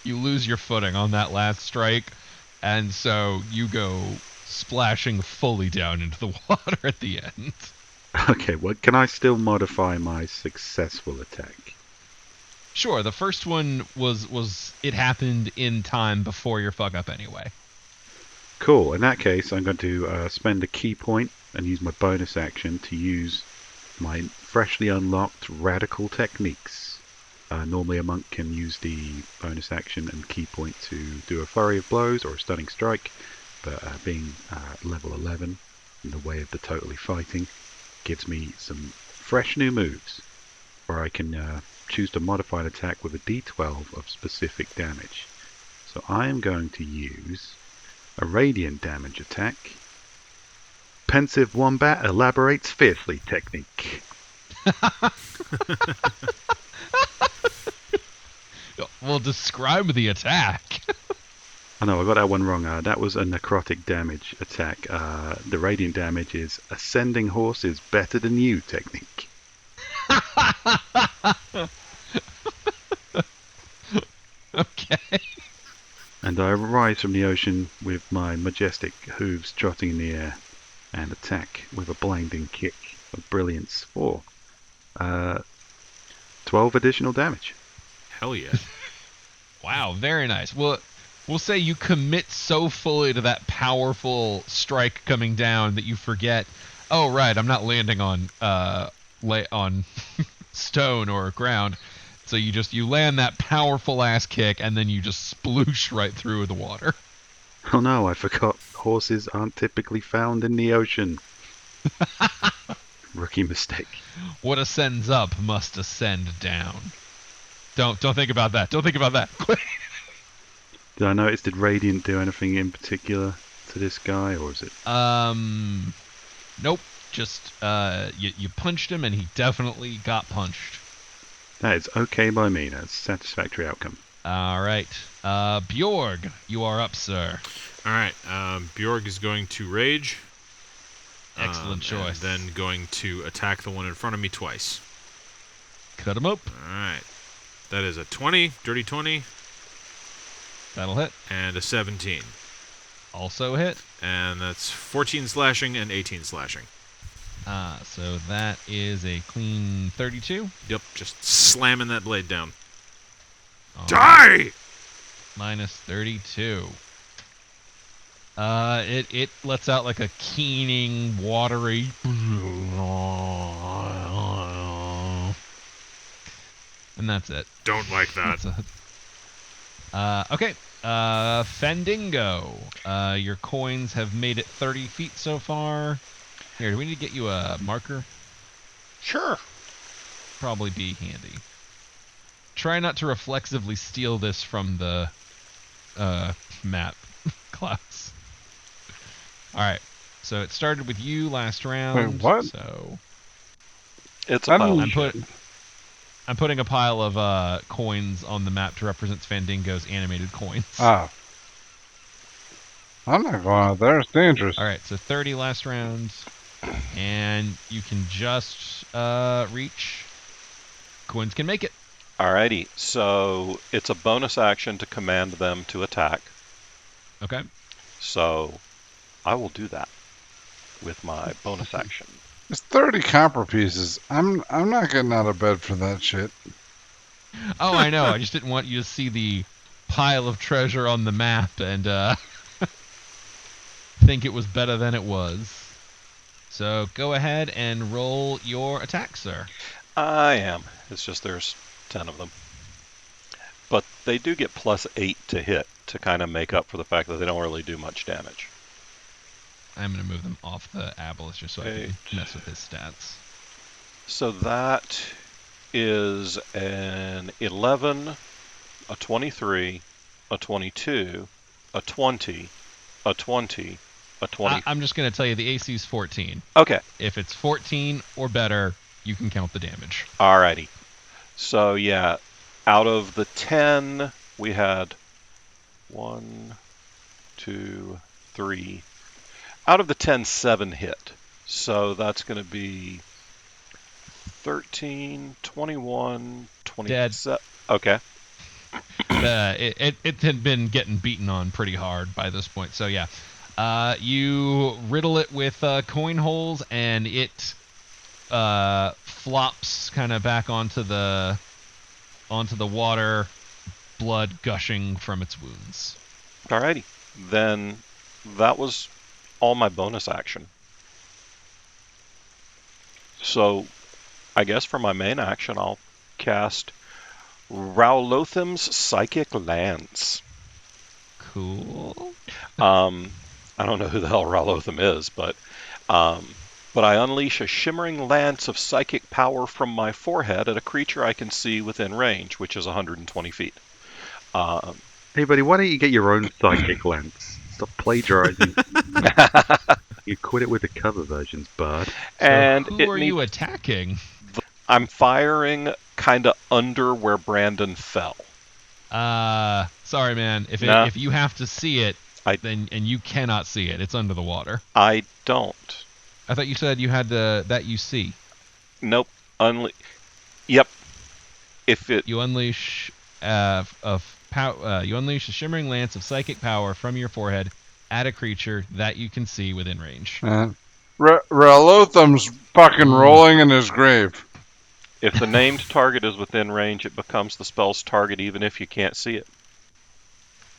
lose your footing on that last strike, and so you go splashing fully down into the water at the end. Okay, well, can I still modify my successful attack? Sure, the first one was it happened in time before your fuck up anyway. Cool. In that case, I'm going to spend a key point and use my bonus action to use my freshly unlocked radical techniques. Normally a monk can use the bonus action and key point to do a flurry of blows or a stunning strike, but being level 11 in the way of the totally fighting gives me some fresh new moves where I can choose to modify an attack with a d12 of specific damage. So I am going to use a radiant damage attack. Pensive Wombat elaborates fiercely technique. Well, describe the attack. Oh no, I got that one wrong. That was a necrotic damage attack. The radiant damage is ascending horse is better than you technique. Okay. And I rise from the ocean with my majestic hooves trotting in the air and attack with a blinding kick of brilliance for 12 additional damage. Hell yeah. Wow, very nice. Well, we'll say you commit so fully to that powerful strike coming down that you forget, oh right, I'm not landing on on stone or ground. So you land that powerful ass kick and then you just sploosh right through the water. Oh no, I forgot horses aren't typically found in the ocean. Rookie mistake. What ascends up must ascend down. Don't think about that. Don't think about that. Did I notice, did Radiant do anything in particular to this guy, or is it? Nope. Just you punched him and he definitely got punched. That is okay by me. That's a satisfactory outcome. All right. Bjorg, you are up, sir. All right. Bjorg is going to rage. Excellent choice. And then going to attack the one in front of me twice. Cut him up. All right. That is a 20, dirty 20. That'll hit. And a 17. Also hit. And that's 14 slashing and 18 slashing. So that is a clean 32. Yep, just slamming that blade down. Die! Minus 32. It lets out like a keening, watery. And that's it. Don't like that. Okay. Fendingo. Your coins have made it 30 feet so far. Here, do we need to get you a marker? Sure. Probably be handy. Try not to reflexively steal this from the map class. Alright. So it started with you last round. Wait, what? So It's a pile. I'm putting a pile of coins on the map to represent Fandingo's animated coins. Ah. I'm not going out there. It's dangerous. Alright, so 30 last round. And you can just reach. Coins can make it. Alrighty, so it's a bonus action to command them to attack. Okay. So I will do that with my bonus action. It's 30 copper pieces. I'm not getting out of bed for that shit. Oh, I know. I just didn't want you to see the pile of treasure on the map and think it was better than it was. So go ahead and roll your attack, sir. I am. It's just there's 10 of them. But they do get +8 to hit to kind of make up for the fact that they don't really do much damage. I'm going to move them off the Abolus just so I can mess with his stats. So that is an 11, a 23, a 22, a 20, a 20, a 20. I'm just going to tell you the AC is 14. Okay. If it's 14 or better, you can count the damage. Alrighty. So yeah, out of the 10, we had 1, 2, 3. Out of the 10, 7 hit. So that's going to be 13, 21, 27. Okay. It had been getting beaten on pretty hard by this point. So yeah, You riddle it with coin holes, and it flops kind of back onto the water, blood gushing from its wounds. Alrighty. Then that was all my bonus action. So I guess for my main action, I'll cast Rowlotham's Psychic Lance. Cool. I don't know who the hell Rowlotham is, but I unleash a shimmering lance of psychic power from my forehead at a creature I can see within range, which is 120 feet. Hey, buddy, why don't you get your own psychic lance? Stop plagiarizing. You quit it with the cover versions, bud. And so who are you attacking? I'm firing kind of under where Brandon fell. Sorry, man. If you have to see it, then you cannot see it. It's under the water. I don't. I thought you said you had that you see. Nope. Yep. You unleash you unleash a shimmering lance of psychic power from your forehead at a creature that you can see within range. Ralotham's fucking rolling in his grave. If the named target is within range, it becomes the spell's target even if you can't see it.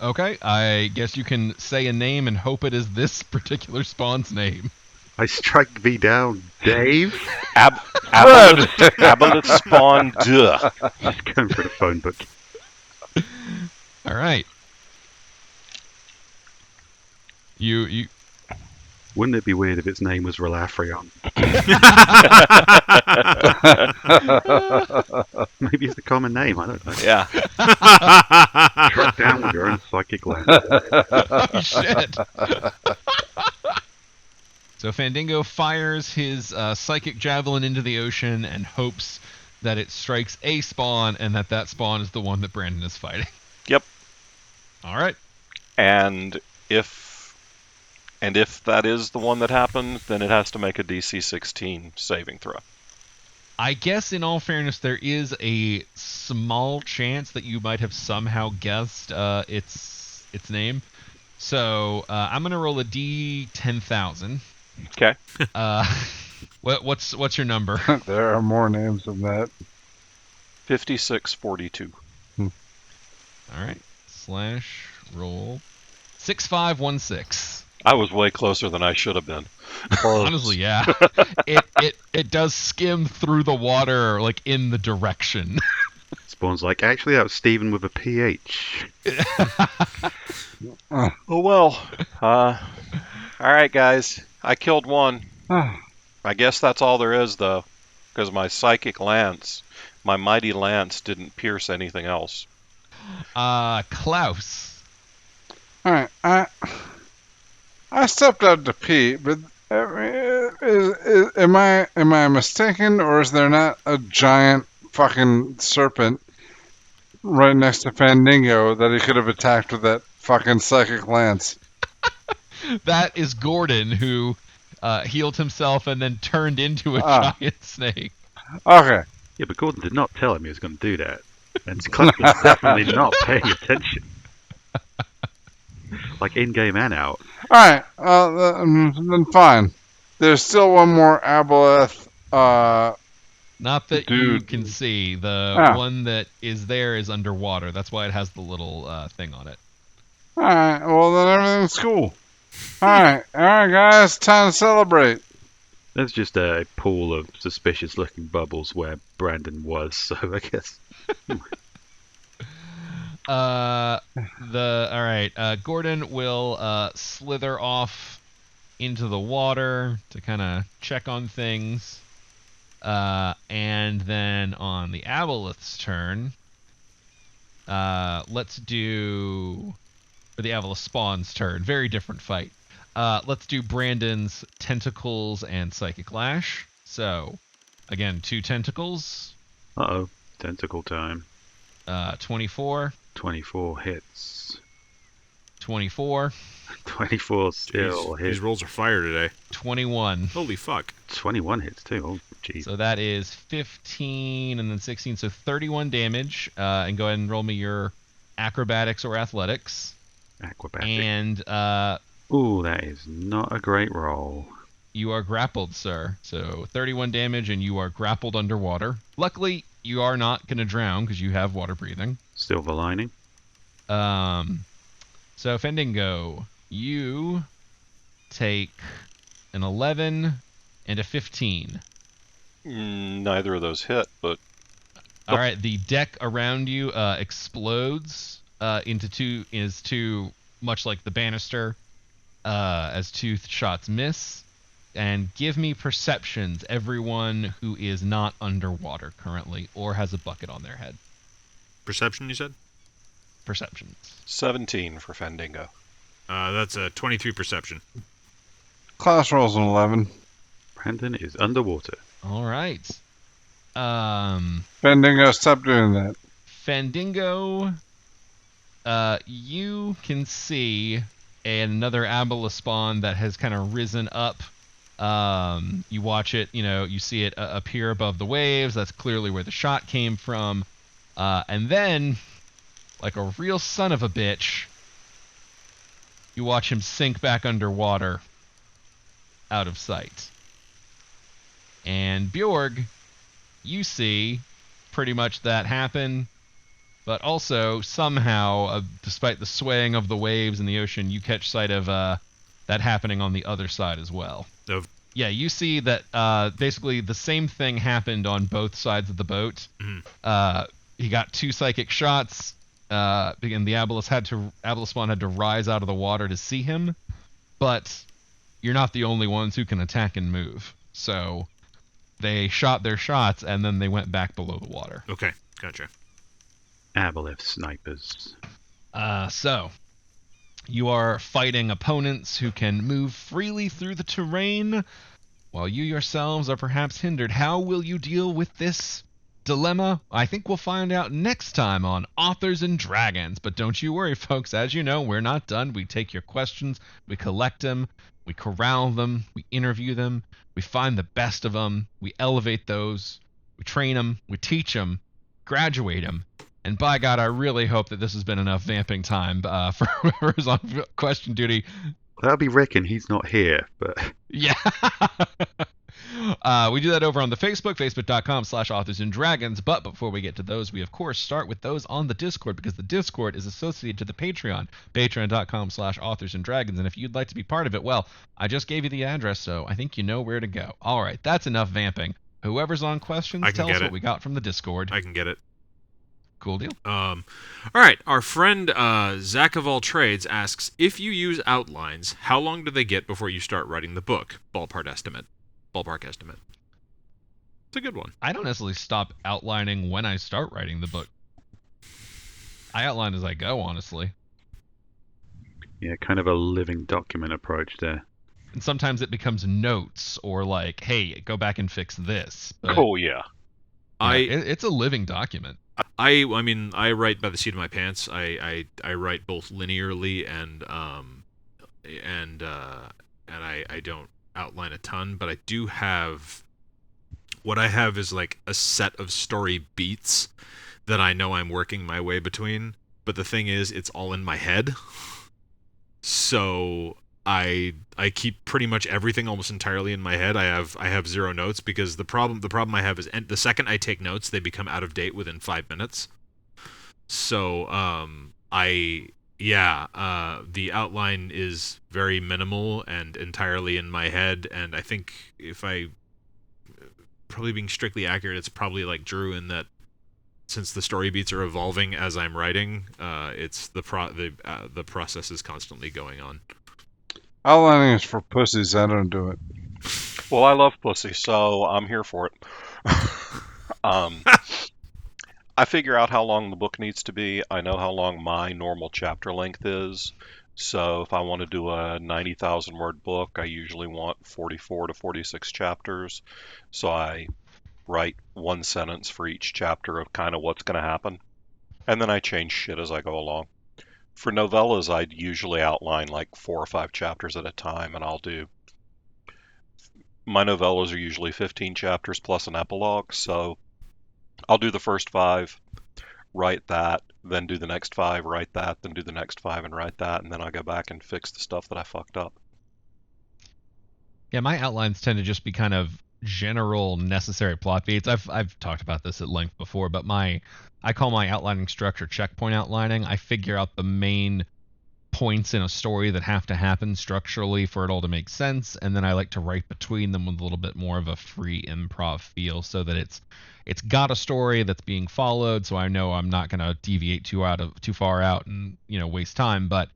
Okay, I guess you can say a name and hope it is this particular spawn's name. I strike thee down, Dave. Aboleth spawn, duh. Just going for the phone book. All right. You. Wouldn't it be weird if its name was Relafrion? Maybe it's a common name, I don't know. Yeah. Strike down with your own psychic lance. Oh, shit. So Fandango fires his psychic javelin into the ocean and hopes that it strikes a spawn and that spawn is the one that Brandon is fighting. Yep. All right. And if that is the one that happened, then it has to make a DC 16 saving throw. I guess in all fairness, there is a small chance that you might have somehow guessed its name. So I'm gonna roll a D10,000. Okay. What's your number? There are more names than that. 5642. All right. Slash roll 6516. I was way closer than I should have been. Honestly, yeah. It does skim through the water, like, in the direction. Spawn's like, actually, that was Stephen with a PH. Oh, well. Alright, guys. I killed one. I guess that's all there is, though. Because my psychic lance, my mighty lance, didn't pierce anything else. Klaus. Alright, I stepped out to pee, but am I mistaken, or is there not a giant fucking serpent right next to Fandango that he could have attacked with that fucking psychic lance? That is Gordon, who healed himself and then turned into a giant snake. Okay. Yeah, but Gordon did not tell him he was going to do that. And Klaus was definitely not paying attention. Like in-game and out. Alright, then fine. There's still one more Aboleth. Not that you can see. The one that is there is underwater. That's why it has the little thing on it. Alright, well then everything's cool. Alright, guys, time to celebrate. There's just a pool of suspicious-looking bubbles where Brandon was, so I guess... Gordon will slither off into the water to kind of check on things. And then on the Aboleth's turn, let's do... For the Aboleth spawn's turn, very different fight. Let's do Brandon's Tentacles and Psychic Lash. So, again, 2 tentacles. Uh-oh, tentacle time. 24. 24 hits. 24. 24 still hits. These rolls are fire today. 21. Holy fuck. 21 hits too. Oh, jeez. So that is 15 and then 16. So 31 damage. And go ahead and roll me your acrobatics or athletics. Acrobatics. And Ooh, that is not a great roll. You are grappled, sir. So 31 damage, and you are grappled underwater. Luckily, you are not going to drown because you have water breathing. Silver lining. So Fendingo, you take an 11 and a 15. Neither of those hit, but All right, the deck around you explodes into two, much like the banister, as two shots miss. And give me perceptions, everyone who is not underwater currently or has a bucket on their head. Perception, you said? Perceptions. 17 for Fendingo. That's a 23 perception. Klaus rolls an 11. Brandon is underwater. All right. Fendingo, stop doing that. Fandingo, you can see another Abyla spawn that has kind of risen up. You watch it, you see it appear above the waves. That's clearly where the shot came from. And then, like a real son of a bitch, you watch him sink back underwater, out of sight. And Bjorg, you see pretty much that happen, but also somehow, despite the swaying of the waves in the ocean, you catch sight of that happening on the other side as well. Yeah, you see that basically the same thing happened on both sides of the boat. Mm-hmm. He got two psychic shots, and the Abyla spawn had to rise out of the water to see him, but you're not the only ones who can attack and move. So they shot their shots, and then they went back below the water. Okay, gotcha. Aboleth snipers. So you are fighting opponents who can move freely through the terrain, while you yourselves are perhaps hindered. How will you deal with this dilemma? I think we'll find out next time on Authors and Dragons. But don't you worry, folks. As you know, we're not done. We take your questions, we collect them, we corral them, we interview them, we find the best of them, we elevate those, we train them, we teach them, graduate them. And by God, I really hope that this has been enough vamping time for whoever's on question duty. That'll be Rick, and he's not here, but... Yeah. We do that over on the facebook.com/authorsanddragons. But before we get to those, we, of course, start with those on the Discord, because the Discord is associated to the Patreon, patreon.com/authorsanddragons. And if you'd like to be part of it, well, I just gave you the address, so I think you know where to go. All right, that's enough vamping. Whoever's on questions, tell us what we got from the Discord. I can get it. Cool deal. All right, our friend Zach of All Trades asks, if you use outlines, how long do they get before you start writing the book? Ballpark estimate. It's a good one. I don't necessarily stop outlining when I start writing the book. I outline as I go, honestly. Yeah, kind of a living document approach there. And sometimes it becomes notes, or like, hey, go back and fix this. But, oh yeah. it's a living document. I mean, I write by the seat of my pants. I write both linearly and I don't outline a ton, but I do have... What I have is like a set of story beats that I know I'm working my way between, but the thing is, it's all in my head. So I keep pretty much everything almost entirely in my head. I have zero notes, because the problem I have is the second I take notes, they become out of date within 5 minutes. So the outline is very minimal and entirely in my head, and I think if I probably being strictly accurate, it's probably like Drew in that since the story beats are evolving as I'm writing, it's the process is constantly going on. Outlining is for pussies. I don't do it. Well, I love pussy, so I'm here for it. I figure out how long the book needs to be. I know how long my normal chapter length is. So if I want to do a 90,000 word book, I usually want 44 to 46 chapters. So I write one sentence for each chapter of kind of what's going to happen. And then I change shit as I go along. For novellas, I'd usually outline like 4 or 5 chapters at a time, and my novellas are usually 15 chapters plus an epilogue, so I'll do the first 5, write that, then do the next 5, write that, then do the next 5 and write that, and then I go back and fix the stuff that I fucked up. Yeah, my outlines tend to just be kind of general necessary plot beats. I've talked about this at length before, but I call my outlining structure checkpoint outlining. I figure out the main points in a story that have to happen structurally for it all to make sense, and then I like to write between them with a little bit more of a free improv feel, so that it's got a story that's being followed, so I know I'm not going to deviate too far out and waste time, but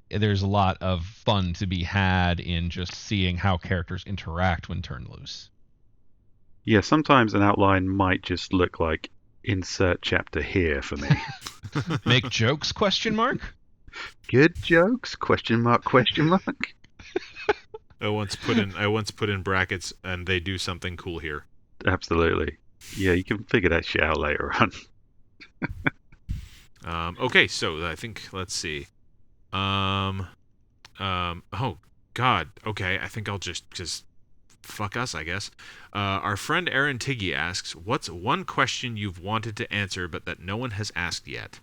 there's a lot of fun to be had in just seeing how characters interact when turned loose. Yeah, sometimes an outline might just look like insert chapter here for me. Make jokes? Question mark. Good jokes? Question mark? Question mark? I once put in brackets, and they do something cool here. Absolutely. Yeah, you can figure that shit out later on. Okay, so I think, let's see. Oh God. Okay, I think I'll just fuck us, I guess. Our friend Aaron Tiggy asks, "What's one question you've wanted to answer but that no one has asked yet?"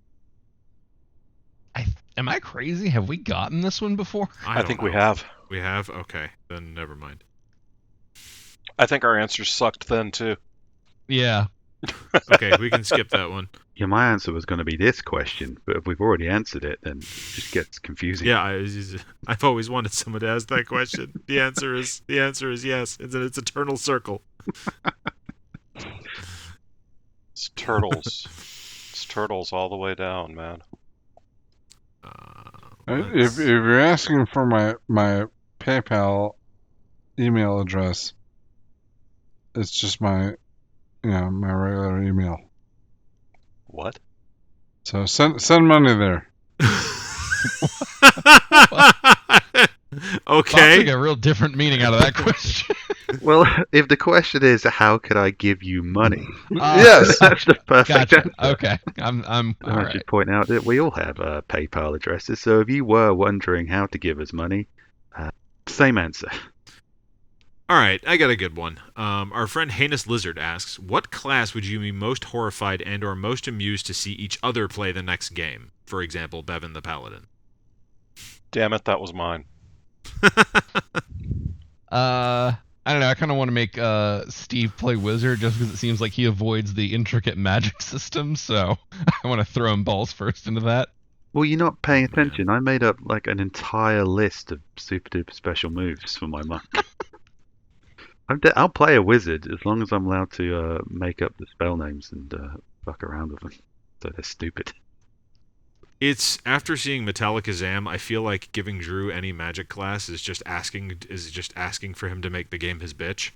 Am I crazy? Have we gotten this one before? I think we have. We have? Okay, then never mind. I think our answers sucked then, too. Yeah. Okay, we can skip that one. Yeah, my answer was going to be this question, but if we've already answered it, then it just gets confusing. Yeah, I've always wanted someone to ask that question. The answer is yes. It's eternal circle. It's turtles. It's turtles all the way down, man. If you're asking for my PayPal email address, it's just my regular email. What? So send money there. Okay. Took a real different meaning out of that question. Well, if the question is how could I give you money, Yes. that's the perfect Gotcha. answer. Okay. I'm all I right. should point out that we all have PayPal addresses, so if you were wondering how to give us money, same answer. All right, I got a good one. Our friend Heinous Lizard asks, "What class would you be most horrified and/or most amused to see each other play the next game? For example, Bevan the Paladin." Damn it, that was mine. I don't know. I kind of want to make Steve play Wizard just because it seems like he avoids the intricate magic system. So I want to throw him balls first into that. Well, you're not paying attention. I made up like an entire list of super duper special moves for my monk. I'll play a wizard as long as I'm allowed to make up the spell names and fuck around with them. So they're stupid. It's after seeing Metallicazam, I feel like giving Drew any magic class is just asking for him to make the game his bitch.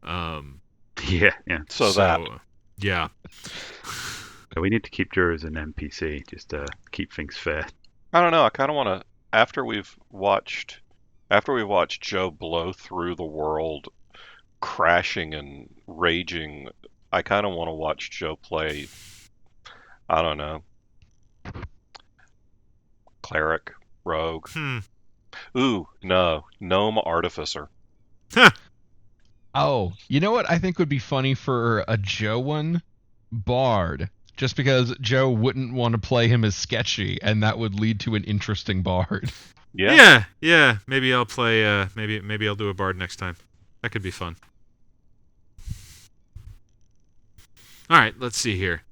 Yeah. Yeah. So we need to keep Drew as an NPC, just to keep things fair. I don't know. I kind of want to, after we've watched Joe blow through the world, crashing and raging, I kind of want to watch Joe play, I don't know, cleric, rogue. Ooh, no, gnome artificer. Oh, you know what I think would be funny for a Joe one? Bard. Just because Joe wouldn't want to play him as sketchy, and that would lead to an interesting bard. Yeah. Yeah. Maybe I'll play. Maybe I'll do a bard next time. That could be fun. All right, let's see here.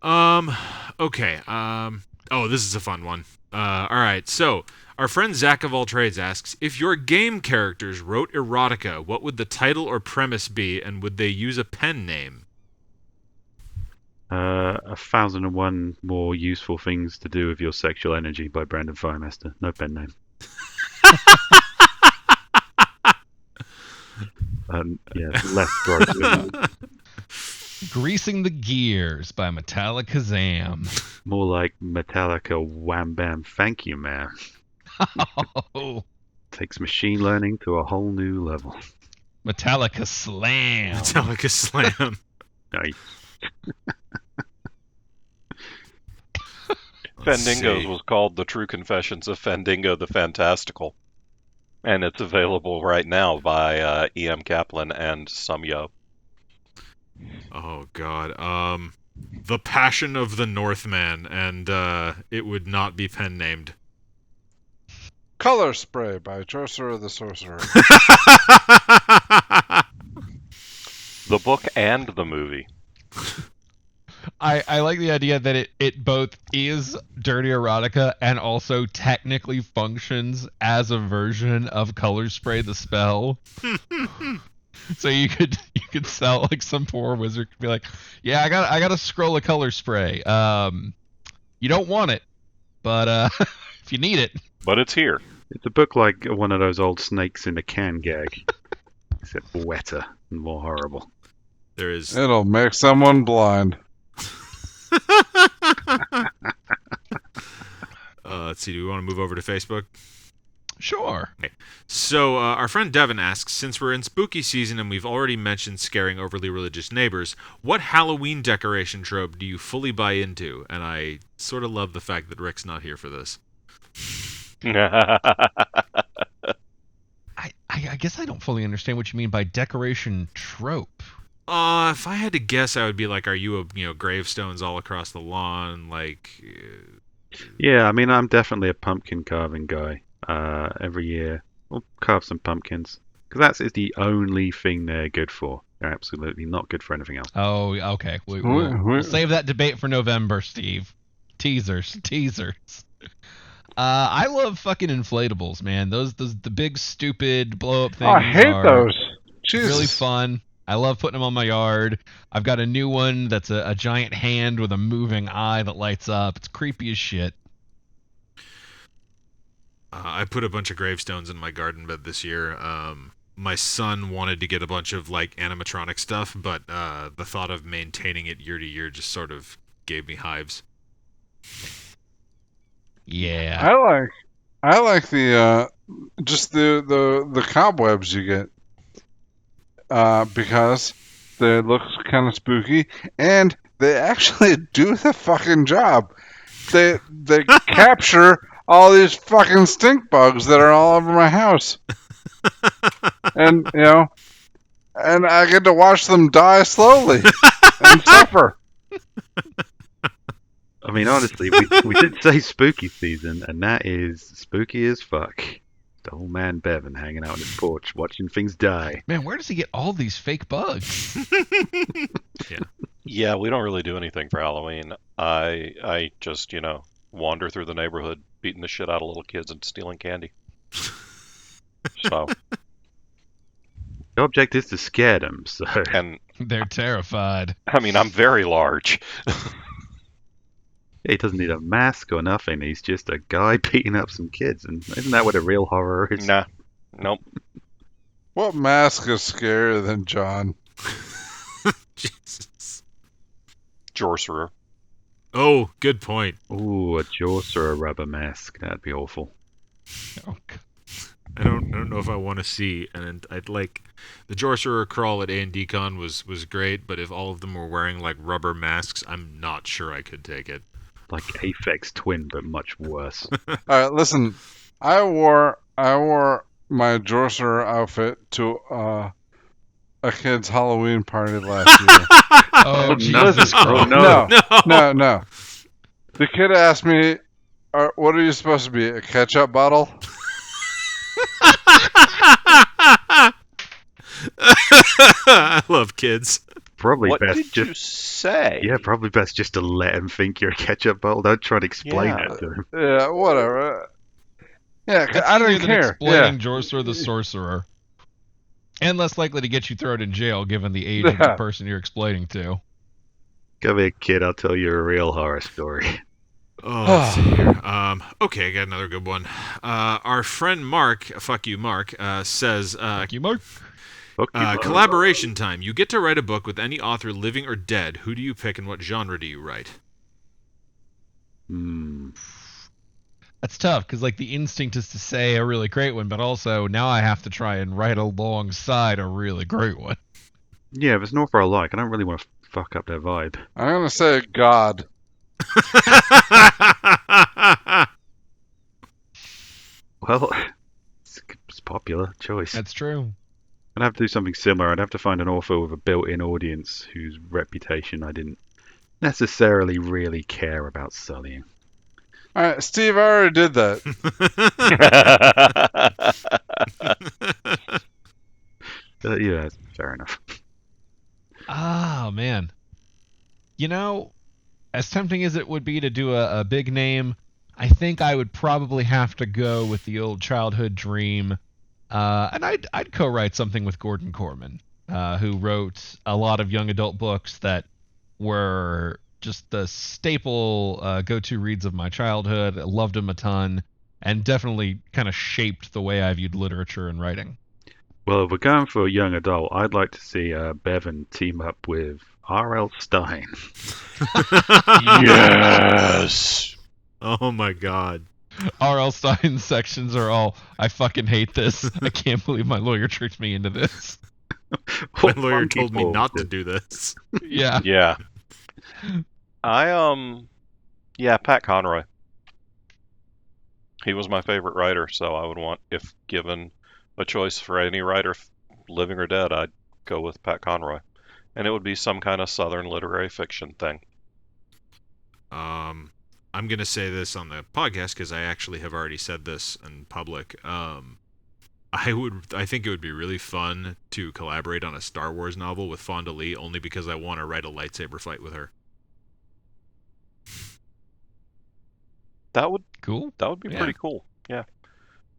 Okay. Oh, this is a fun one. All right, so our friend Zach of All Trades asks, if your game characters wrote erotica, what would the title or premise be, and would they use a pen name? 1001 More Useful Things to Do with Your Sexual Energy by Brandon Firemaster. No pen name. Less gross. Greasing the Gears by Metallicazam. More like Metallica Wham Bam Thank You Man. Oh, Takes machine learning to a whole new level. Metallica Slam. Metallica Slam. Nice. Fendingo's was called The True Confessions of Fendingo the Fantastical. And it's available right now by E.M. Kaplan and Some Yo. Oh God. The Passion of the Northman, and it would not be pen named. Color Spray by Sorcerer the Sorcerer. The book and the movie. I like the idea that it both is dirty erotica and also technically functions as a version of Color Spray the spell. So you could sell like some poor wizard could be like, yeah, I got a scroll of Color Spray. You don't want it, but if you need it. But it's here. It's a book like one of those old snakes in a can gag, except wetter and more horrible. There is. It'll make someone blind. Let's see, do we want to move over to Facebook? Sure. Okay. So our friend Devin asks, since we're in spooky season and we've already mentioned scaring overly religious neighbors, what Halloween decoration trope do you fully buy into? And I sort of love the fact that Rick's not here for this. I guess I don't fully understand what you mean by decoration trope. If I had to guess, I would be like, are you gravestones all across the lawn, like... Yeah, I mean, I'm definitely a pumpkin carving guy. Every year, we'll carve some pumpkins. Because that's the only thing they're good for. They're absolutely not good for anything else. Oh, okay. We'll save that debate for November, Steve. Teasers. I love fucking inflatables, man. The big stupid blow up things. I hate those. Jesus. Really fun. I love putting them on my yard. I've got a new one that's a giant hand with a moving eye that lights up. It's creepy as shit. I put a bunch of gravestones in my garden bed this year. My son wanted to get a bunch of like animatronic stuff, but the thought of maintaining it year to year just sort of gave me hives. Yeah. I like the just the cobwebs you get. Because they look kind of spooky, and they actually do the fucking job. They capture all these fucking stink bugs that are all over my house, and and I get to watch them die slowly and suffer. I mean, honestly, we did say spooky season, and that is spooky as fuck. The old man Bevan hanging out on his porch watching things die. Man, where does he get all these fake bugs? Yeah, we don't really do anything for Halloween. I just, wander through the neighborhood beating the shit out of little kids and stealing candy. So. The object is to scare them, so... And they're terrified. I mean, I'm very large. He doesn't need a mask or nothing. He's just a guy beating up some kids. And isn't that what a real horror is? Nah. Nope. What mask is scarier than John? Jesus. Sorcerer. Oh, good point. Ooh, a jaws or a rubber mask. That'd be awful. Oh, God. I don't know if I want to see, and I'd like the Sorcerer crawl at A&D Con was great, but if all of them were wearing like rubber masks, I'm not sure I could take it. Like Aphex Twin, but much worse. All right, listen. I wore my Sorcerer outfit to a kid's Halloween party last year. Oh, Jesus Christ. No. The kid asked me, "What are you supposed to be? A ketchup bottle?" I love kids. Probably What best did just you say? yeah, probably best just to let him think you're a ketchup bottle. Don't try to explain Yeah. it to him. Yeah, whatever. Yeah, That's I easier didn't than care. explaining Sorcerer the Sorcerer. And less likely to get you thrown in jail given the age of the person you're explaining to. Come here, kid. I'll tell you a real horror story. Oh, let's see here. Okay, I got another good one. Our friend Mark, fuck you, Mark, says, Thank you, Mark. Fuck you, bud. collaboration time. You get to write a book with any author, living or dead. Who do you pick and what genre do you write? That's tough, because like the instinct is to say a really great one, but also now I have to try and write alongside a really great one. Yeah, if it's an author I like, I don't really want to fuck up their vibe. I'm gonna say God. Well, it's a popular choice. That's true. I'd have to do something similar. I'd have to find an author with a built-in audience whose reputation I didn't necessarily really care about sullying. All right, Steve, I already did that. Yeah, fair enough. Oh, man. You know, as tempting as it would be to do a big name, I think I would probably have to go with the old childhood dream. And I'd co-write something with Gordon Corman, who wrote a lot of young adult books that were just the staple go-to reads of my childhood. I loved him a ton, and definitely kind of shaped the way I viewed literature and writing. Well, if we're going for a young adult, I'd like to see Bevan team up with R.L. Stein. Yes. Oh my god. R.L. Stein's sections are all, I fucking hate this. I can't believe my lawyer tricked me into this. My lawyer told me not to do this. Yeah. Yeah. Yeah, Pat Conroy. He was my favorite writer, so I would want, if given a choice for any writer, living or dead, I'd go with Pat Conroy. And it would be some kind of Southern literary fiction thing. I'm going to say this on the podcast because I actually have already said this in public. I think it would be really fun to collaborate on a Star Wars novel with Fonda Lee, only because I want to write a lightsaber fight with her. That would be Yeah. pretty cool. Yeah.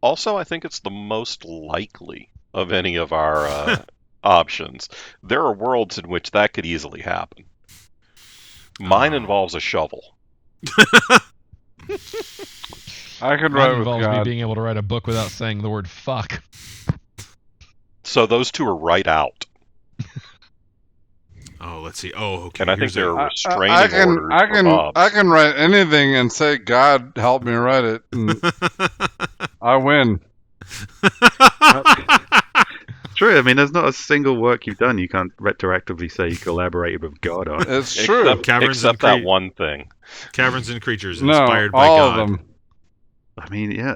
Also, I think it's the most likely of any of our options. There are worlds in which that could easily happen. Mine involves a shovel. I could Mine write with involves me God. being able to write a book without saying the word fuck. So those two are right out. Oh, let's see. Oh, okay. And I think here's a- there are restraining I can, orders I for can, Bob's. I can write anything and say, God help me write it, and I win. True. I mean, there's not a single work you've done you can't retroactively say you collaborated with God on. It's true. Caverns Except and that Cre- one thing. Caverns and Creatures, No, inspired by all God. of them. I mean, yeah,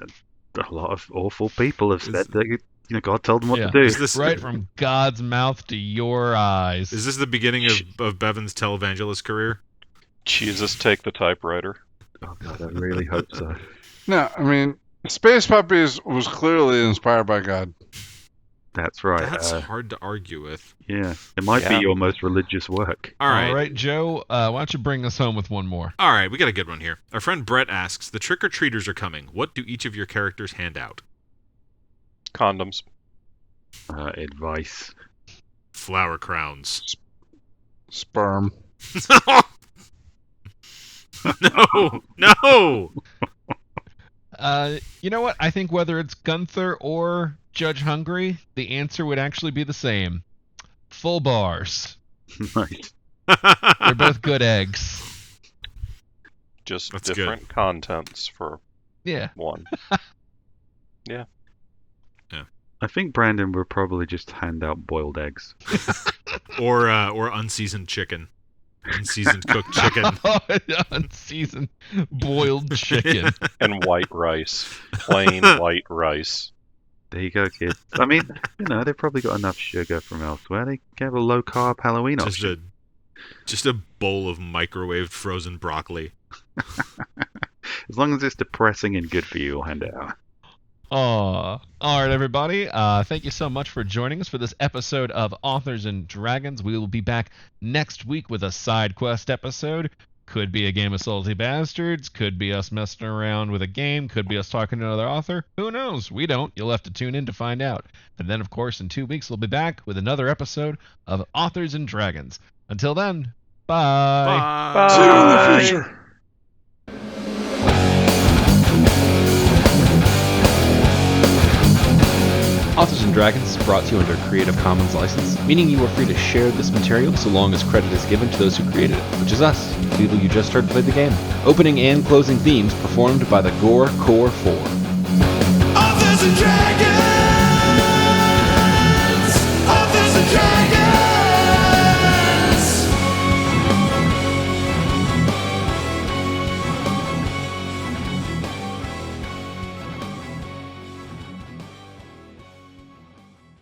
a lot of awful people have said that God told them what Yeah. to do. Is this Right from God's mouth to your eyes. Is this the beginning of Bevan's televangelist career? Jesus, take the typewriter. Oh God, I really hope so. No, I mean, Space Puppies was clearly inspired by God. That's right. That's hard to argue with. Yeah, it might be Yeah. your most religious work. All right. All right, Joe, why don't you bring us home with one more? All right, we got a good one here. Our friend Brett asks, the trick-or-treaters are coming. What do each of your characters hand out? Condoms. Advice. Flower crowns. Sperm. No! No! You know what? I think whether it's Gunther or Judge Hungry, the answer would actually be the same. Full bars. Nice. They're both good eggs. Just That's different contents for Yeah. one. I think Brandon will probably just hand out boiled eggs. Or unseasoned chicken. Unseasoned cooked chicken. Unseasoned boiled chicken. And white rice. Plain white rice. There you go, kids. I mean, they've probably got enough sugar from elsewhere. They can have a low carb Halloween option. Just a bowl of microwaved frozen broccoli. As long as it's depressing and good for you, we'll hand it out. All right, everybody. Thank you so much for joining us for this episode of Authors and Dragons. We will be back next week with a side quest episode. Could be a game of Salty Bastards. Could be us messing around with a game. Could be us talking to another author. Who knows? We don't. You'll have to tune in to find out. And then, of course, in 2 weeks, we'll be back with another episode of Authors and Dragons. Until then, bye. Bye. See you in the future. Authors and Dragons is brought to you under a Creative Commons license, meaning you are free to share this material so long as credit is given to those who created it, which is us, the people you just heard play the game. Opening and closing themes performed by the Gore Core 4. Authors and Dragons! Authors and Dragons!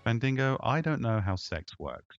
Fandango, I don't know how sex works.